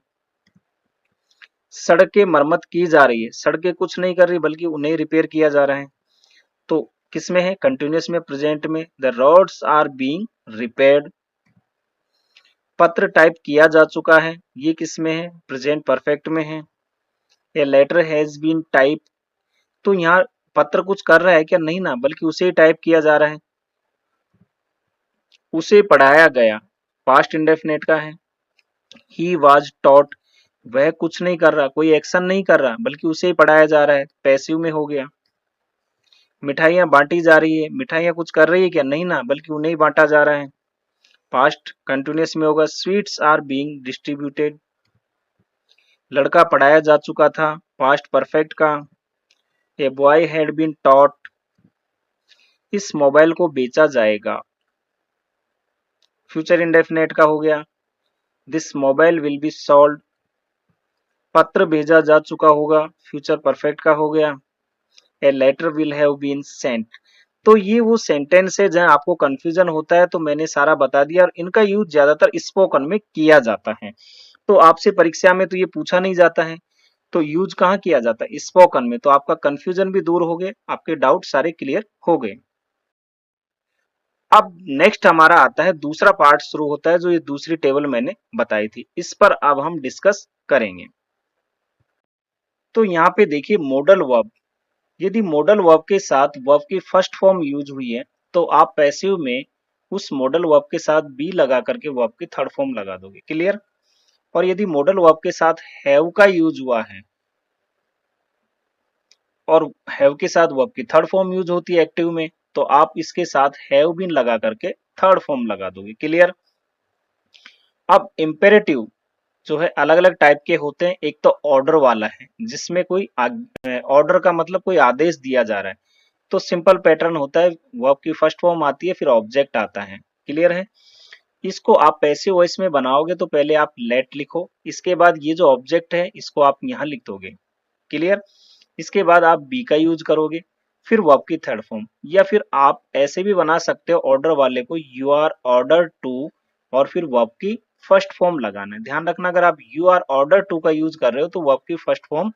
सड़कें मरम्मत की जा रही है, सड़कें कुछ नहीं कर रही बल्कि उन्हें रिपेयर किया जा रहा है, तो किसमें है, कंटिन्यूअस में, प्रेजेंट में, the roads are being repaired. पत्र टाइप किया जा चुका है, ये किसमें है, प्रेजेंट परफेक्ट में है। A letter has been type, तो यहाँ पत्र कुछ कर रहा है क्या, नहीं ना, बल्कि उसे ही टाइप किया जा रहा है। उसे पढ़ाया गया, पास्ट इंडेफिनेट का है। ही वाज टॉट, वह कुछ नहीं कर रहा, कोई एक्शन नहीं कर रहा बल्कि उसे ही पढ़ाया जा रहा है, पैसिव में हो गया। मिठाइयां बांटी जा रही है, मिठाइयां कुछ कर रही है क्या, नहीं ना, बल्कि उन्हें ही बांटा जा रहा है, पास्ट कंटिन्यूअस में होगा। स्वीट्स आर बीइंग डिस्ट्रीब्यूटेड, लड़का पढ़ाया जा चुका था, पास्ट परफेक्ट का। A boy had been taught, इस मोबाइल को बेचा जाएगा, फ्यूचर इंडेफिनेट का हो गया। This mobile will be sold, पत्र भेजा जा चुका होगा, फ्यूचर परफेक्ट का हो गया। A letter will have been sent. तो ये वो सेंटेंस है जहां आपको कंफ्यूजन होता है, तो मैंने सारा बता दिया, और इनका यूज ज्यादातर स्पोकन में किया जाता है। तो आपसे परीक्षा में तो ये पूछा नहीं जाता है, तो यूज कहाँ किया जाता है, स्पोकन में। तो आपका कंफ्यूजन भी दूर हो गए, आपके डाउट सारे क्लियर हो गए। अब नेक्स्ट हमारा आता है दूसरा पार्ट शुरू होता है, जो ये दूसरी टेबल मैंने बताई थी, इस पर अब हम डिस्कस करेंगे। तो यहाँ पे देखिए मॉडल वर्ब, यदि मॉडल वर्ब के साथ वर्ब की फर्स्ट फॉर्म यूज हुई है, तो आप पैसिव में उस मॉडल वर्ब के साथ बी लगा करके वर्ब की थर्ड फॉर्म लगा दोगे, क्लियर। और यदि मॉडल वर्ब के साथ हैव का यूज हुआ है, और हैव के साथ वर्ब की थर्ड फॉर्म यूज होती है एक्टिव में, तो आप इसके साथ हैव बीन लगा करके थर्ड फॉर्म लगा दोगे, क्लियर। अब इम्पेरेटिव जो है अलग अलग टाइप के होते हैं। एक तो ऑर्डर वाला है, जिसमें कोई ऑर्डर का मतलब कोई आदेश दिया जा रहा है, तो सिंपल पैटर्न होता है, वर्ब की फर्स्ट फॉर्म आती है, फिर ऑब्जेक्ट आता है, क्लियर है। इसको आप पैसिव वॉइस में बनाओगे तो पहले आप लेट लिखो, इसके बाद ये जो ऑब्जेक्ट है इसको आप यहाँ लिख दोगे, क्लियर। इसके बाद आप बी का यूज करोगे, फिर वर्ब की थर्ड फॉर्म, या फिर आप ऐसे भी बना सकते हो ऑर्डर वाले को, यू आर ऑर्डर टू, और फिर वर्ब की फर्स्ट फॉर्म लगाना है। ध्यान रखना, अगर आप यू आर ऑर्डर टू का यूज कर रहे हो तो वर्ब की फर्स्ट फॉर्म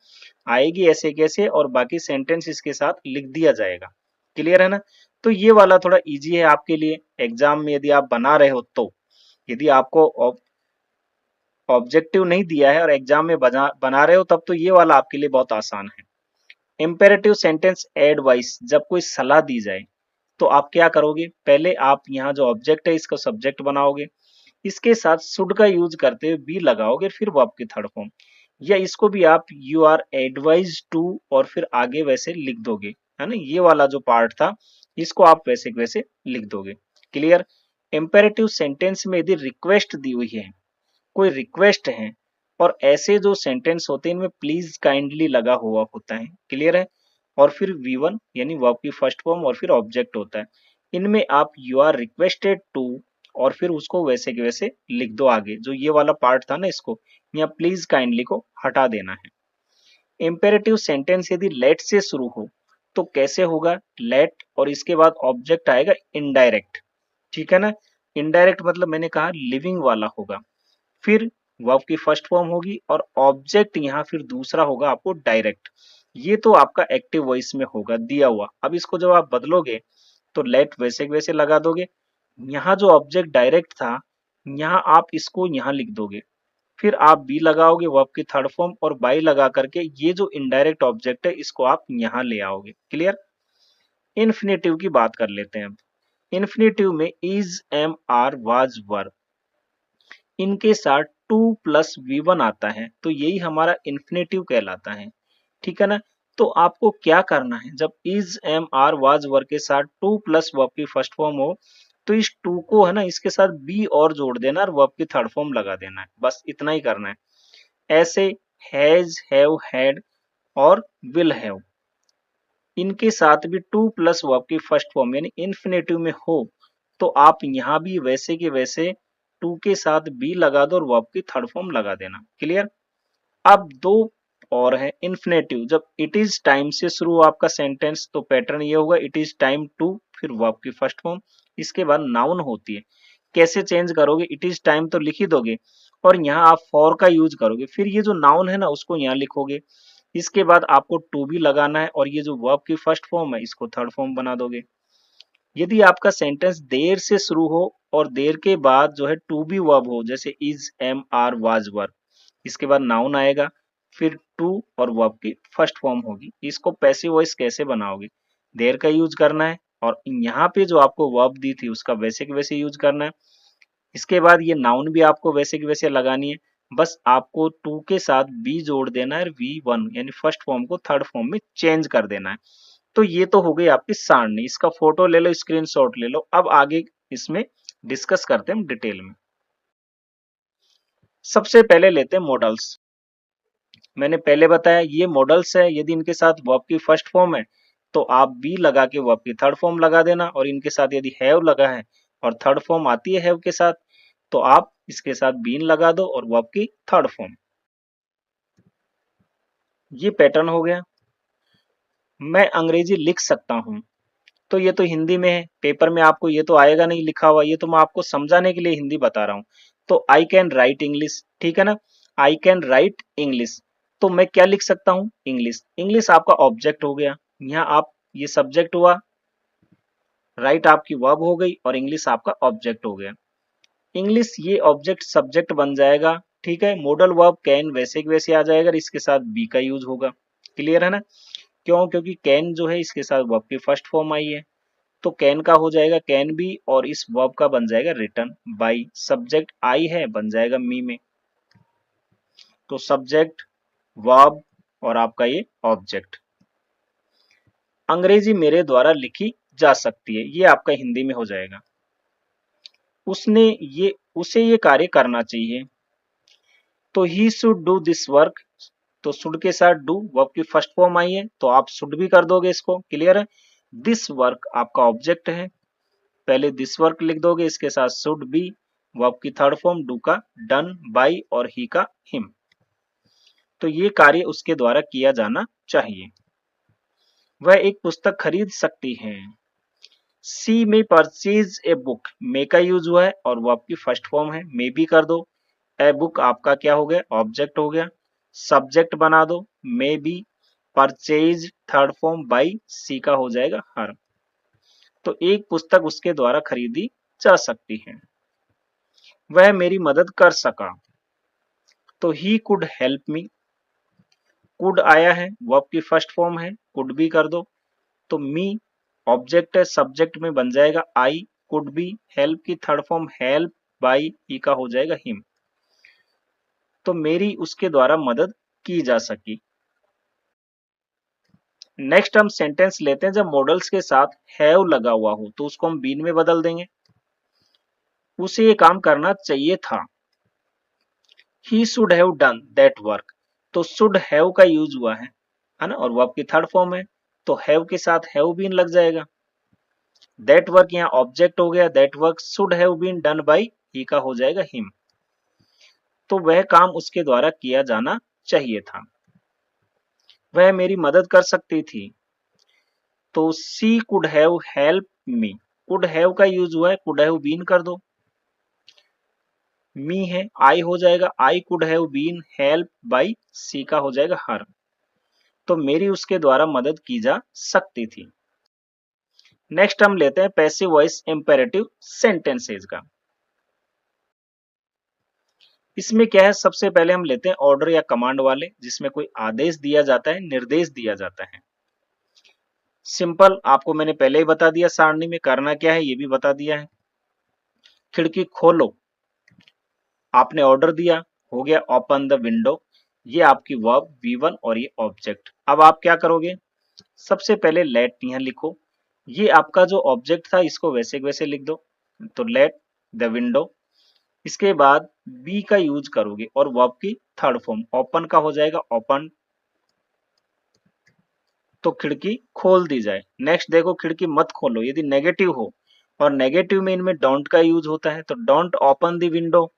आएगी ऐसे कैसे, और बाकी सेंटेंस इसके साथ लिख दिया जाएगा, क्लियर है ना। तो ये वाला थोड़ा इजी है आपके लिए एग्जाम में, यदि आप बना रहे हो तो। यदि आपको ऑब्जेक्टिव नहीं दिया है और एग्जाम में बना रहे हो, तब तो ये वाला आपके लिए बहुत आसान है। इम्पेरेटिव सेंटेंस एडवाइस, जब कोई सलाह दी जाए तो आप क्या करोगे, पहले आप यहाँ जो ऑब्जेक्ट है इसका सब्जेक्ट बनाओगे, इसके साथ शुड का यूज करते हुए बी लगाओगे, फिर वर्ब की थर्ड फॉर्म, या इसको भी आप यू आर एडवाइज टू और फिर आगे वैसे लिख दोगे, है ना। ये वाला जो पार्ट था इसको आप वैसे वैसे लिख दोगे, क्लियर। इम्पेरेटिव सेंटेंस में यदि रिक्वेस्ट दी हुई है, कोई रिक्वेस्ट है, और ऐसे जो सेंटेंस होते हैं इनमें प्लीज काइंडली लगा हुआ होता है, क्लियर है। और फिर V1 यानी वर्ब की फर्स्ट फॉर्म और फिर ऑब्जेक्ट होता है, इनमें आप यू आर रिक्वेस्टेड टू और फिर उसको वैसे के वैसे लिख दो आगे, जो ये वाला पार्ट था ना इसको, यहाँ प्लीज काइंडली को हटा देना है। इम्पेरेटिव सेंटेंस यदि लेट से शुरू हो तो कैसे होगा, लेट और इसके बाद ऑब्जेक्ट आएगा इनडायरेक्ट, ठीक है ना। इनडायरेक्ट मतलब मैंने कहा लिविंग वाला होगा, फिर वर्ब की फर्स्ट फॉर्म होगी और ऑब्जेक्ट यहाँ फिर दूसरा होगा आपको डायरेक्ट। ये तो आपका एक्टिव वॉइस में होगा दिया हुआ। अब इसको जब आप बदलोगे तो लेट वैसे के वैसे लगा दोगे, यहाँ जो ऑब्जेक्ट डायरेक्ट था यहाँ आप इसको यहाँ लिख दोगे, फिर आप बी लगाओगे वर्ब की थर्ड फॉर्म, और बाई लगा करके ये जो इनडायरेक्ट ऑब्जेक्ट है इसको आप यहाँ ले आओगे, क्लियर। इन्फिनेटिव की बात कर लेते हैं अब। इन्फिनेटिव में इज, एम, आर, वाज, वर, इनके साथ टू प्लस V1 आता है, तो यही हमारा इन्फिनेटिव कहलाता है, ठीक है ना। तो आपको क्या करना है, जब इज, एम, आर, वाज, वर के साथ टू प्लस वर्ब की फर्स्ट फॉर्म हो, तो इस टू को है ना इसके साथ बी और जोड़ देना और वर्ब की थर्ड फॉर्म लगा देना है, बस इतना ही करना है। ऐसे हैज, हैव, हैड और विल हैव, इनके साथ भी टू प्लस वर्ब की फर्स्ट फॉर्म यानी इन्फिनेटिव में हो, तो आप यहाँ भी वैसे के वैसे टू के साथ बी लगा दो और वर्ब की थर्ड फॉर्म लगा देना, क्लियर। अब दो और है इन्फिनेटिव, जब इट इज टाइम से शुरू हो आपका सेंटेंस तो पैटर्न ये होगा, इट इज टाइम टू, फिर वर्ब की फर्स्ट फॉर्म, इसके बाद नाउन होती है। कैसे चेंज करोगे, इट इज टाइम तो लिख ही दोगे और यहाँ आप फॉर का यूज करोगे, फिर ये जो नाउन है ना उसको यहाँ लिखोगे, इसके बाद आपको टू भी लगाना है और ये जो वर्ब की फर्स्ट फॉर्म है इसको थर्ड फॉर्म बना दोगे। यदि आपका सेंटेंस देर से शुरू हो और देर के बाद जो है टू बी वर्ब हो, जैसे is, am, are, was, were, इसके बाद नाउन आएगा, फिर टू और वर्ब की फर्स्ट फॉर्म होगी, इसको पैसिव वॉइस कैसे बनाओगे, देर का यूज करना है और यहाँ पे जो आपको वर्ब दी थी उसका वैसे के वैसे यूज करना है। इसके बाद ये नाउन भी आपको वैसे की वैसे लगानी है, बस आपको टू के साथ बी जोड़ देना है, V1 यानी फर्स्ट फॉर्म को थर्ड फॉर्म में चेंज कर देना है। तो ये तो हो गई आपकी सारणी, इसका फोटो ले लो, स्क्रीनशॉट ले लो। अब आगे इसमें डिस्कस करते हैं हम डिटेल में। सबसे पहले लेते हैं मॉडल्स। मैंने पहले बताया ये मॉडल्स है, यदि इनके साथ वर्ब की फर्स्ट फॉर्म है तो आप बी लगा के वर्ब की थर्ड फॉर्म लगा देना, और इनके साथ यदि हैव लगा है और थर्ड फॉर्म आती है हैव के साथ, तो आप इसके साथ बीन लगा दो और वर्ब की थर्ड फॉर्म। ये पैटर्न हो गया। मैं अंग्रेजी लिख सकता हूं, तो ये तो हिंदी में है, पेपर में आपको ये तो आएगा नहीं लिखा हुआ, ये तो मैं आपको समझाने के लिए हिंदी बता रहा हूं। तो आई कैन राइट इंग्लिश, ठीक है ना, आई कैन राइट इंग्लिश। तो मैं क्या लिख सकता हूं, इंग्लिश। इंग्लिश आपका ऑब्जेक्ट हो गया, यहाँ आप ये सब्जेक्ट हुआ, राइट आपकी वर्ब हो गई और इंग्लिश आपका ऑब्जेक्ट हो गया। इंग्लिश ये ऑब्जेक्ट सब्जेक्ट बन जाएगा, ठीक है। मॉडल वर्ब कैन वैसे के वैसे आ जाएगा, इसके साथ बी का यूज होगा। क्लियर है ना, क्यों, क्योंकि कैन जो है इसके साथ वर्ब की फर्स्ट फॉर्म आई है, तो कैन का हो जाएगा कैन बी, और इस वर्ब का बन जाएगा रिटन बाई। सब्जेक्ट आई है, बन जाएगा मी में, तो सब्जेक्ट वर्ब और आपका ये ऑब्जेक्ट। अंग्रेजी मेरे द्वारा लिखी जा सकती है, ये आपका हिंदी में हो जाएगा। उसने ये उसे ये कार्य करना चाहिए, तो he should do this work. तो शुड के साथ डू वर्ब की फर्स्ट फॉर्म आई है, तो आप शुड भी कर दोगे इसको। क्लियर है, दिस वर्क आपका ऑब्जेक्ट है, पहले दिस वर्क लिख दोगे, इसके साथ शुड बी, वर्ब की थर्ड फॉर्म डू का डन बाई और ही का हिम। तो ये कार्य उसके द्वारा किया जाना चाहिए। वह एक पुस्तक खरीद सकती है। सी में परचेज ए बुक, मे का यूज हुआ है और वर्ब की फर्स्ट फॉर्म है, मे भी कर दो। ए बुक आपका क्या हो गया, ऑब्जेक्ट हो गया। सब्जेक्ट बना दो, may be, purchase third form by, she का हो जाएगा हर। तो एक पुस्तक उसके द्वारा खरीदी जा सकती है। वह मेरी मदद कर सका, तो he could help me. Could आया है, वर्ब की फर्स्ट फॉर्म है, कुड भी कर दो। तो मी ऑब्जेक्ट है, सब्जेक्ट में बन जाएगा आई, कुड बी, हेल्प की third form help by, he का हो जाएगा हिम। तो मेरी उसके द्वारा मदद की जा सकी। नेक्स्ट हम सेंटेंस लेते हैं, जब मॉडल्स के साथ हैव लगा हुआ हो तो उसको हम बीन में बदल देंगे। उसे ये काम करना चाहिए था, he should have done that work. तो शुड हैव का यूज हुआ है ना, और वर्ब की थर्ड फॉर्म है, तो हैव के साथ हैव बीन लग जाएगा। दैट वर्क यहाँ ऑब्जेक्ट हो गया, that work should have been done by, he का हो जाएगा हिम। तो वह काम उसके द्वारा किया जाना चाहिए था। वह मेरी मदद कर सकती थी, तो she could have help me. Could have का यूज हुआ है, कुड हैव बीन कर दो। मी है, आई हो जाएगा, I could have been help by, she का हो जाएगा हर। तो मेरी उसके द्वारा मदद की जा सकती थी। नेक्स्ट हम लेते हैं पैसिव वॉइस इंपेरेटिव सेंटेंसेज का। इसमें क्या है, सबसे पहले हम लेते हैं ऑर्डर या कमांड वाले, जिसमें कोई आदेश दिया जाता है, निर्देश दिया जाता है। सिंपल, आपको मैंने पहले ही बता दिया, सारणी में करना क्या है ये भी बता दिया है। खिड़की खोलो, आपने ऑर्डर दिया, हो गया ओपन द विंडो, ये आपकी वर्ब V1 और ये ऑब्जेक्ट। अब आप क्या करोगे, सबसे पहले लेट यहाँ लिखो, ये आपका जो ऑब्जेक्ट था इसको वैसे के वैसे लिख दो, तो लेट द विंडो। इसके बाद बी का यूज करोगे और वर्ब की थर्ड फॉर्म, ओपन का हो जाएगा ओपन, तो खिड़की खोल दी जाए। नेक्स्ट देखो, खिड़की मत खोलो यदि नेगेटिव हो, और नेगेटिव में इनमें डोंट का यूज होता है, तो डोंट ओपन द विंडो।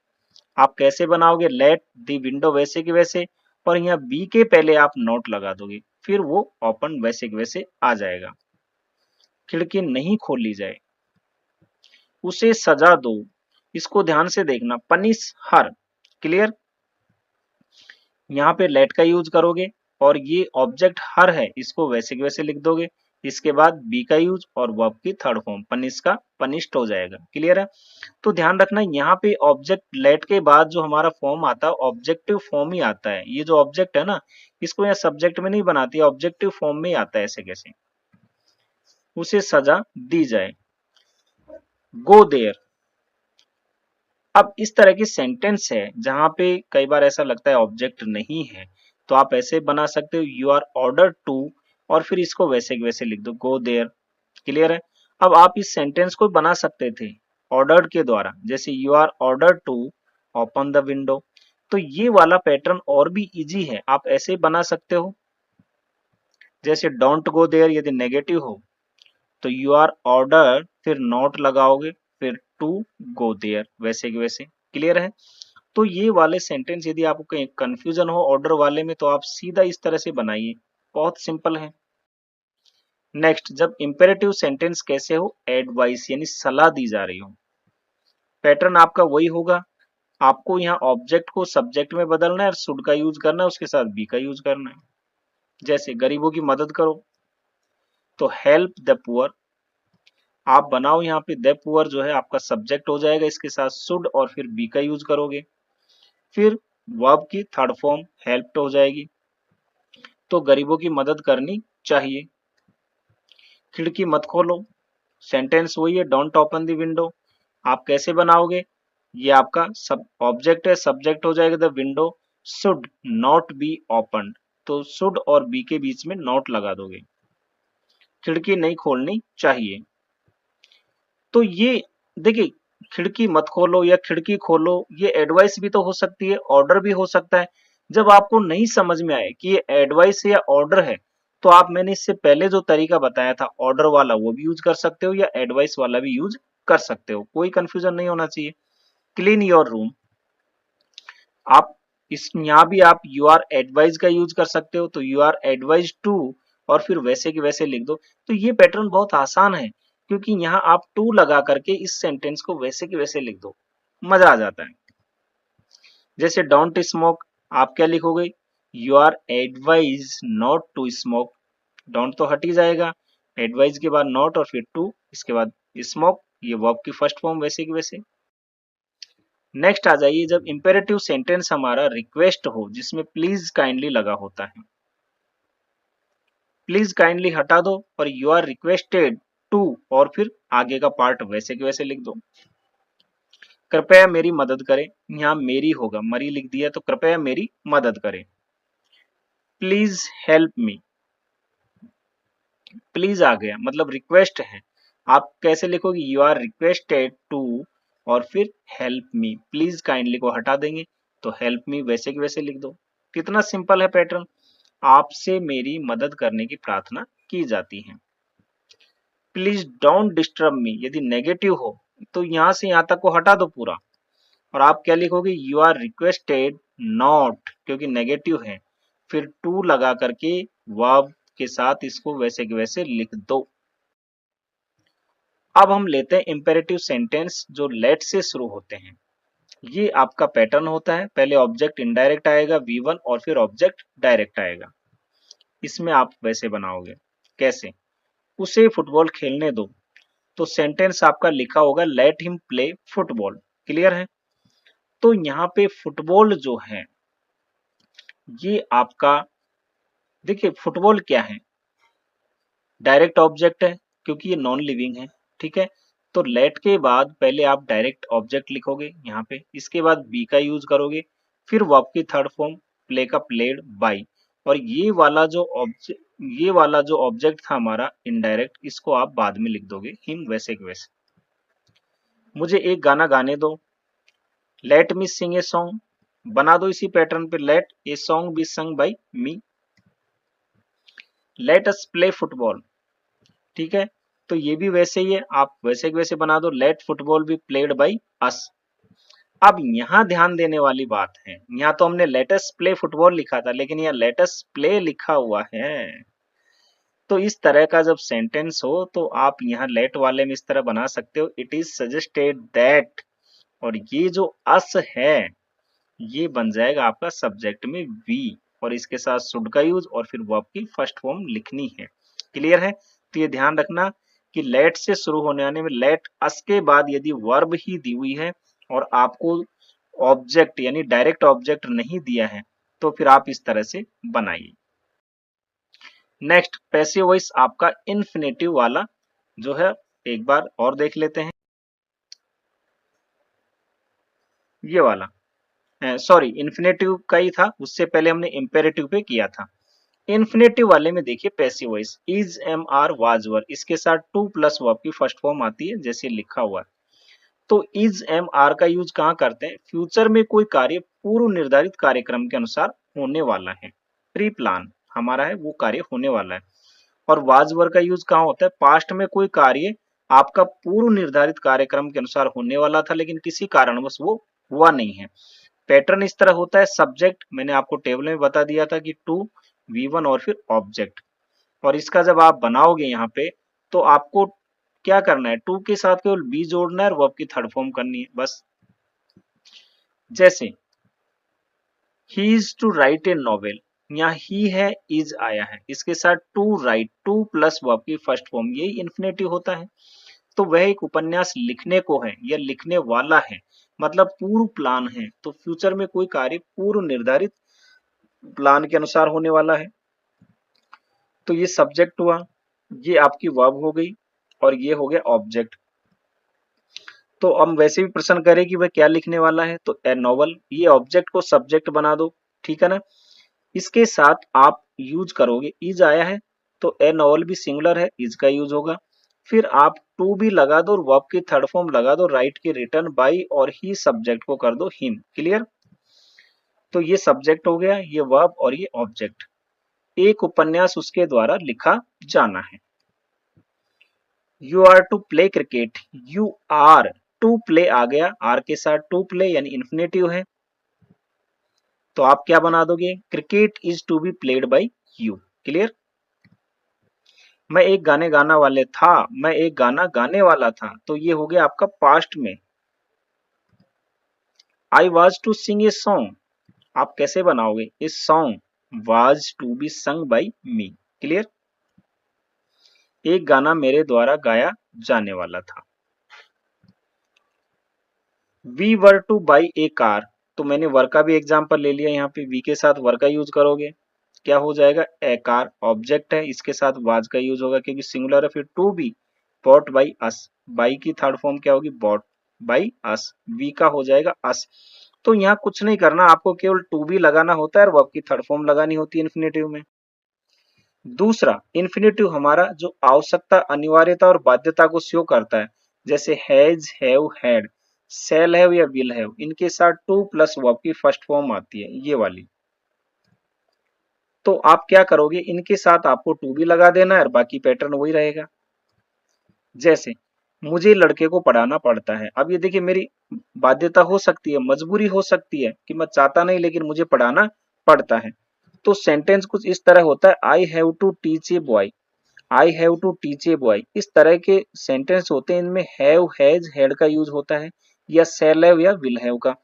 आप कैसे बनाओगे, लेट द विंडो वैसे के वैसे, और यहाँ बी के पहले आप नोट लगा दोगे, फिर वो ओपन वैसे के वैसे आ जाएगा। खिड़की नहीं खोली जाए। उसे सजा दो, इसको ध्यान से देखना, पनिश हर। क्लियर, यहाँ पे लेट का यूज करोगे और ये ऑब्जेक्ट हर है, इसको वैसे के वैसे लिख दोगे। इसके बाद बी का यूज और वर्ब की थर्ड फॉर्म, पनिश का पनिश्ड हो जाएगा। क्लियर है, तो ध्यान रखना यहाँ पे ऑब्जेक्ट लेट के बाद जो हमारा फॉर्म आता है ऑब्जेक्टिव फॉर्म ही आता है। ये जो ऑब्जेक्ट है ना, इसको यहाँ सब्जेक्ट में नहीं बनाती, ऑब्जेक्टिव फॉर्म में ही आता है ऐसे कैसे। उसे सजा दी जाए, गो देयर। अब इस तरह की सेंटेंस है जहां पे कई बार ऐसा लगता है ऑब्जेक्ट नहीं है, तो आप ऐसे बना सकते हो, यू आर ऑर्डर टू, और फिर इसको वैसे के वैसे लिख दो, गो देयर। क्लियर है, अब आप इस सेंटेंस को बना सकते थे ऑर्डर्ड के द्वारा, जैसे you are order to open the window. तो ये वाला पैटर्न और भी इजी है, आप ऐसे बना सकते हो। जैसे डोंट गो देयर यदि नेगेटिव हो तो यू आर ऑर्डर, फिर नॉट लगाओगे, फिर टू गो देयर, वैसे कि वैसे। क्लियर है? तो ये वाले सेंटेंस यदि आपको कहीं कंफ्यूजन हो ऑर्डर वाले में तो आप सीधा इस तरह से बनाइए, बहुत सिंपल है। नेक्स्ट, जब इंपेरेटिव सेंटेंस कैसे हो, एडवाइस यानी सलाह दी जा रही हो। पैटर्न आपका वही होगा, आपको यहाँ ऑब्जेक्ट को सब्जेक्ट में बदलना है और शुड का यूज करना है, उसके साथ बी का यूज करना है। जैसे गरीबों की मदद करो तो हेल्प द पुअर, आप बनाओ यहाँ पे द पुअर जो है आपका सब्जेक्ट हो जाएगा, इसके साथ शुड और फिर बी का यूज करोगे। फिर वर्ब की थर्ड फॉर्म हेल्प्ड हो जाएगी, तो गरीबों की मदद करनी चाहिए। खिड़की मत खोलो, सेंटेंस वही है, डोंट ओपन द विंडो। आप कैसे बनाओगे, ये आपका सब ऑब्जेक्ट है, सब्जेक्ट हो जाएगा the window should not be opened, तो शुड और बी के बीच में नॉट लगा दोगे। खिड़की नहीं खोलनी चाहिए, तो ये देखिए खिड़की मत खोलो या खिड़की खोलो, ये एडवाइस भी तो हो सकती है, ऑर्डर भी हो सकता है। जब आपको नहीं समझ में आए कि ये एडवाइस है या ऑर्डर है, तो आप मैंने इससे पहले जो तरीका बताया था ऑर्डर वाला वो भी यूज कर सकते हो या एडवाइस वाला भी यूज कर सकते हो, कोई कंफ्यूजन नहीं होना चाहिए। क्लीन योर रूम, आप इस यहाँ भी आप यू आर एडवाइज का यूज कर सकते हो, तो यू आर एडवाइज टू और फिर वैसे की वैसे लिख दो। तो ये पैटर्न बहुत आसान है, क्योंकि यहाँ आप टू लगा करके इस सेंटेंस को वैसे की वैसे लिख दो, मजा आ जाता है। जैसे डोंट स्मोक, आप क्या लिखोगे, you are advise not to smoke, don't तो हट ही जाएगा, एडवाइज के बाद नॉट और फिर टू, इसके बाद स्मोक, ये वर्ब की फर्स्ट फॉर्म वैसे की वैसे। नेक्स्ट आ जाइए, जब इंपेरेटिव सेंटेंस हमारा रिक्वेस्ट हो जिसमें प्लीज काइंडली लगा होता है, प्लीज काइंडली हटा दो और यू आर रिक्वेस्टेड टू और फिर आगे का पार्ट वैसे के वैसे लिख दो। कृपया मेरी मदद करें, यहाँ मेरी होगा, मरी लिख दिया तो कृपया मेरी मदद करें। प्लीज हेल्प मी, प्लीज आ गया मतलब रिक्वेस्ट है, आप कैसे लिखोगे, यू आर रिक्वेस्टेड टू और फिर हेल्प मी, प्लीज काइंडली को हटा देंगे तो हेल्प मी वैसे की वैसे लिख दो। कितना सिंपल है पैटर्न, आपसे मेरी मदद करने की प्रार्थना की जाती है। प्लीज डोंट डिस्टर्ब मी, यदि नेगेटिव हो तो यहां से यहां तक को हटा दो पूरा, और आप क्या लिखोगे, यू आर रिक्वेस्टेड नॉट, क्योंकि नेगेटिव है, फिर टू लगा करके वर्ब के साथ इसको वैसे के वैसे लिख दो। अब हम लेते हैं इंपेरेटिव सेंटेंस जो लेट से शुरू होते हैं। ये आपका पैटर्न होता है, पहले ऑब्जेक्ट इनडायरेक्ट आएगा V1 और फिर ऑब्जेक्ट डायरेक्ट आएगा। इसमें आप वैसे बनाओगे, कैसे, उसे फुटबॉल खेलने दो, तो सेंटेंस आपका लिखा होगा let him play football. Clear है? तो यहाँ पे फुटबॉल जो है ये आपका, देखिए फुटबॉल क्या है, डायरेक्ट ऑब्जेक्ट है क्योंकि ये नॉन लिविंग है, ठीक है। तो लेट के बाद पहले आप डायरेक्ट ऑब्जेक्ट लिखोगे यहाँ पे, इसके बाद बी का यूज करोगे, फिर वर्ब की थर्ड फॉर्म प्ले का प्लेड बाई, और ये वाला जो ऑब्जेक्ट था हमारा इनडायरेक्ट, इसको आप बाद में लिख दोगे हिम वैसे के वैसे। मुझे एक गाना गाने दो, let me Singh a song, बना दो इसी पैटर्न पे, let a song be sung by me. Let us play football, ठीक है, तो ये भी वैसे ही है, आप वैसे के वैसे बना दो, let football be played by us. अब यहाँ ध्यान देने वाली बात है, यहाँ तो हमने लेटस प्ले फुटबॉल लिखा था, लेकिन यहाँ लेटस प्ले लिखा हुआ है। तो इस तरह का जब सेंटेंस हो तो आप यहाँ लेट वाले में इस तरह बना सकते हो, इट इज सजेस्टेड दैट, और ये जो अस है ये बन जाएगा आपका सब्जेक्ट में वी, और इसके साथ शुड का यूज और फिर वर्ब की फर्स्ट फॉर्म लिखनी है। क्लियर है? तो ये ध्यान रखना कि लेट से शुरू होने आने में लेट अस के बाद यदि वर्ब ही दी हुई है और आपको ऑब्जेक्ट यानी डायरेक्ट ऑब्जेक्ट नहीं दिया है तो फिर आप इस तरह से बनाइए। नेक्स्ट पैसिव वॉइस आपका इन्फिनेटिव वाला जो है, एक बार और देख लेते हैं, ये वाला, सॉरी इन्फिनेटिव का ही था, उससे पहले हमने इंपेरेटिव पे किया था। इन्फिनेटिव वाले में देखिए passive voice is am are was were, इसके साथ टू प्लस वर्ब की फर्स्ट फॉर्म आती है जैसे लिखा हुआ है। तो इज एम आर का यूज कहाँ करते हैं, फ्यूचर में कोई कार्य पूर्व निर्धारित कार्यक्रम के अनुसार होने वाला है, प्री प्लान हमारा है वो कार्य होने वाला है, और वाज वर का यूज कहाँ होता है? पास्ट में कोई कार्य आपका पूर्व निर्धारित कार्यक्रम के अनुसार होने वाला था लेकिन किसी कारणवश वो हुआ नहीं है। पैटर्न इस तरह होता है। सब्जेक्ट मैंने आपको टेबल में बता दिया था कि टू, V1 और फिर ऑब्जेक्ट। और इसका जब आप बनाओगे यहाँ पे तो आपको क्या करना है? टू के साथ केवल बी जोड़ना है और वर्ब की थर्ड फॉर्म करनी है बस। जैसे he is to write a novel, यहाँ ही है, इज आया है, इसके साथ to write, to plus verb की फर्स्ट फॉर्म, यही इन्फिनेटिव होता है। तो वह एक उपन्यास लिखने को है या लिखने वाला है, मतलब पूर्व प्लान है। तो फ्यूचर में कोई कार्य पूर्व निर्धारित प्लान के अनुसार होने वाला है। तो ये सब्जेक्ट हुआ, ये आपकी वर्ब हो गई और ये हो गया ऑब्जेक्ट। तो हम वैसे भी प्रश्न करें कि वह क्या लिखने वाला है, तो ए नॉवल, ये ऑब्जेक्ट को सब्जेक्ट बना दो, ठीक है ना। इसके साथ आप यूज करोगे, इज आया है तो ए नॉवल भी सिंगुलर है, इज का यूज होगा। फिर आप टू भी लगा दो और वर्ब की थर्ड फॉर्म लगा दो, राइट के रिटर्न बाई और ही सब्जेक्ट को कर दो हिम। क्लियर? तो ये सब्जेक्ट हो गया, ये वर्ब और ये ऑब्जेक्ट। एक उपन्यास उसके द्वारा लिखा जाना है। You are to play cricket, you are to play आ गया, आर के साथ टू प्ले यानी इन्फिनेटिव है, तो आप क्या बना दोगे? Cricket is to be played by you. Clear? मैं एक गाने गाना वाले था, मैं एक गाना गाने वाला था, तो ये हो गया आपका पास्ट में। I was to sing a song, आप कैसे बनाओगे? A song was to be sung by me. Clear? एक गाना मेरे द्वारा गाया जाने वाला था। We were to buy a car, तो मैंने वर का भी एग्जाम्पल ले लिया, यहाँ पे वी के साथ वर का यूज करोगे, क्या हो जाएगा? ए कार ऑब्जेक्ट है, इसके साथ वाज का यूज होगा क्योंकि सिंगुलर है। फिर to be bought by us, buy की थर्ड फॉर्म क्या होगी? बॉट बाई अस, वी का हो जाएगा अस। तो यहाँ कुछ नहीं करना, आपको केवल टू बी लगाना होता है और वर्ब की थर्ड फॉर्म लगानी होती है इन्फिनेटिव में। दूसरा, इन्फिनेटिव हमारा जो आवश्यकता, अनिवार्यता और बाध्यता को शो करता है, जैसे has, have, had, shell have या विल हैव, इनके साथ टू प्लस वर्ब की फर्स्ट फॉर्म आती है, ये वाली। तो आप क्या करोगे? इनके साथ आपको टू भी लगा देना है और बाकी पैटर्न वही रहेगा। जैसे मुझे लड़के को पढ़ाना पड़ता है, अब ये देखिए मेरी बाध्यता हो सकती है, मजबूरी हो सकती है कि मैं चाहता नहीं लेकिन मुझे पढ़ाना पड़ता है। तो सेंटेंस कुछ इस तरह होता है, I have to teach a boy, I have to teach a boy, इस तरह के सेंटेंस होते हैं, इनमें हैव, हैज, हैड का यूज होता है, या शैल हैव या विल हैव का।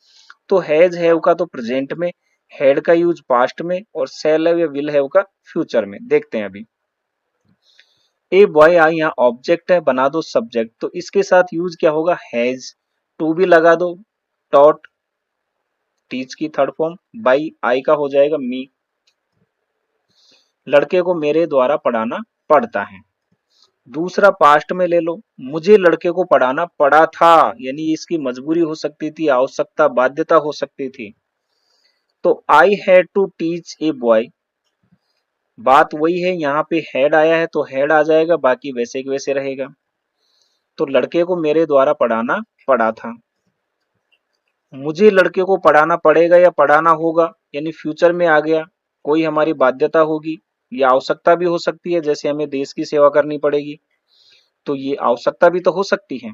तो हैज, हैव का तो प्रेजेंट में, हैड का यूज पास्ट में और शैल हैव या विल हैव का फ्यूचर में। देखते हैं अभी। ए बॉय आई यहाँ ऑब्जेक्ट है, बना दो सब्जेक्ट, तो इसके साथ यूज क्या होगा? हैज, टू भी लगा दो, टॉट, टीच की थर्ड फॉर्म, बाई आई का हो जाएगा मी। लड़के को मेरे द्वारा पढ़ाना पड़ता है। दूसरा पास्ट में ले लो, मुझे लड़के को पढ़ाना पड़ा था, यानी इसकी मजबूरी हो सकती थी, आवश्यकता, बाध्यता हो सकती थी। तो I had to teach a boy, बात वही है, यहाँ पे हैड आया है तो हैड आ जाएगा, बाकी वैसे के वैसे रहेगा। तो लड़के को मेरे द्वारा पढ़ाना पड़ा था। मुझे लड़के को पढ़ाना पड़ेगा या पढ़ाना होगा, यानी फ्यूचर में आ गया, कोई हमारी बाध्यता होगी या आवश्यकता भी हो सकती है, जैसे हमें देश की सेवा करनी पड़ेगी, तो ये आवश्यकता भी तो हो सकती है।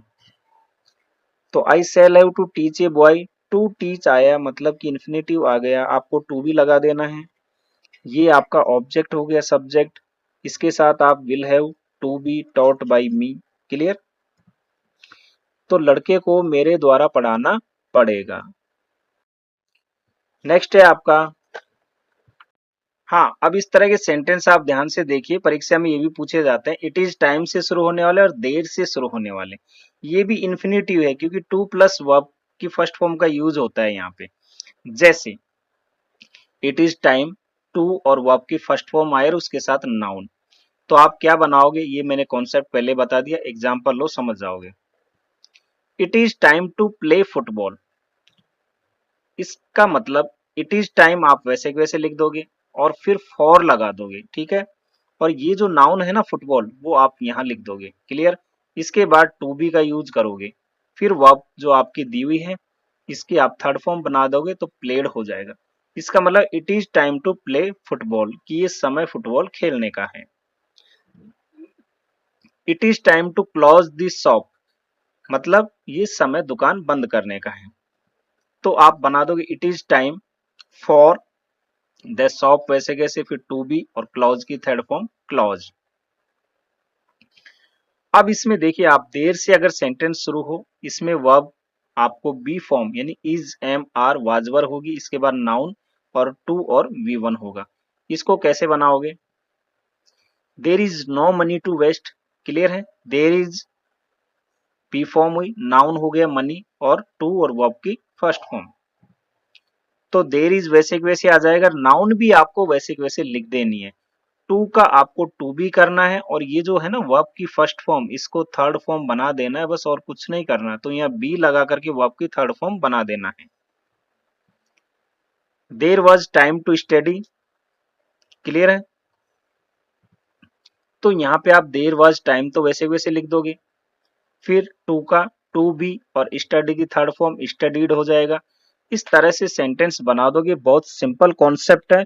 तो I shall have to teach a boy, to teach आया मतलब कि इन्फिनेटिव आ गया, आपको टू भी लगा देना है। ये आपका ऑब्जेक्ट हो गया, सब्जेक्ट, इसके साथ आप will have, to be, taught by me. Clear? तो लड़के को मेरे द्वारा पढ़ाना पड़ेगा। नेक्स्ट है आपका, हाँ, अब इस तरह के सेंटेंस आप ध्यान से देखिए, परीक्षा में ये भी पूछे जाते हैं। इट इज टाइम से शुरू होने वाले और देर से शुरू होने वाले, ये भी इन्फिनेटिव है क्योंकि टू प्लस वर्ब की फर्स्ट फॉर्म का यूज होता है यहाँ पे। जैसे इट इज टाइम, टू और वर्ब की फर्स्ट फॉर्म आए और उसके साथ नाउन, तो आप क्या बनाओगे? ये मैंने कॉन्सेप्ट पहले बता दिया, एग्जाम्पल लो समझ जाओगे। It is time to play football, इसका मतलब इट इज टाइम आप वैसे के वैसे लिख दोगे और फिर फॉर लगा दोगे, ठीक है। और ये जो नाउन है ना फुटबॉल, वो आप यहाँ लिख दोगे। क्लियर? इसके बाद टू बी का यूज करोगे, फिर वर्ब जो आपकी दी हुई है इसकी आप थर्ड फॉर्म बना दोगे तो प्लेड हो जाएगा। इसका मतलब it is time to play football, कि ये समय फुटबॉल खेलने का है। It is time to close this shop, मतलब ये समय दुकान बंद करने का है। तो आप बना दोगे it is time for the shop वैसे कैसे, फिर टू बी और क्लोज की थर्ड फॉर्म क्लोज। अब इसमें देखिए आप देर से अगर सेंटेंस शुरू हो, इसमें वर्ब आपको बी फॉर्म यानी इज एम आर वाजवर होगी, इसके बाद नाउन और टू और वी वन होगा। इसको कैसे बनाओगे, there is no money to waste, clear है, देर इज पी फॉर्म हुई, नाउन हो गया मनी और टू और वर्ब की फर्स्ट फॉर्म। तो देर इज वैसे के वैसे आ जाएगा, नाउन भी आपको वैसे के वैसे लिख देनी है, टू का आपको टू बी करना है और ये जो है ना वर्ब की फर्स्ट फॉर्म इसको थर्ड फॉर्म बना देना है बस, और कुछ नहीं करना है। तो यहाँ बी लगा करके वर्ब की थर्ड फॉर्म बना देना है। There was time to study, clear है। तो यहाँ पे आप देर वॉज टाइम तो वैसे वैसे लिख दोगे, फिर टू का टू बी और स्टडी की थर्ड फॉर्म स्टडीड हो जाएगा। इस तरह से सेंटेंस बना दोगे, बहुत सिंपल कॉन्सेप्ट है।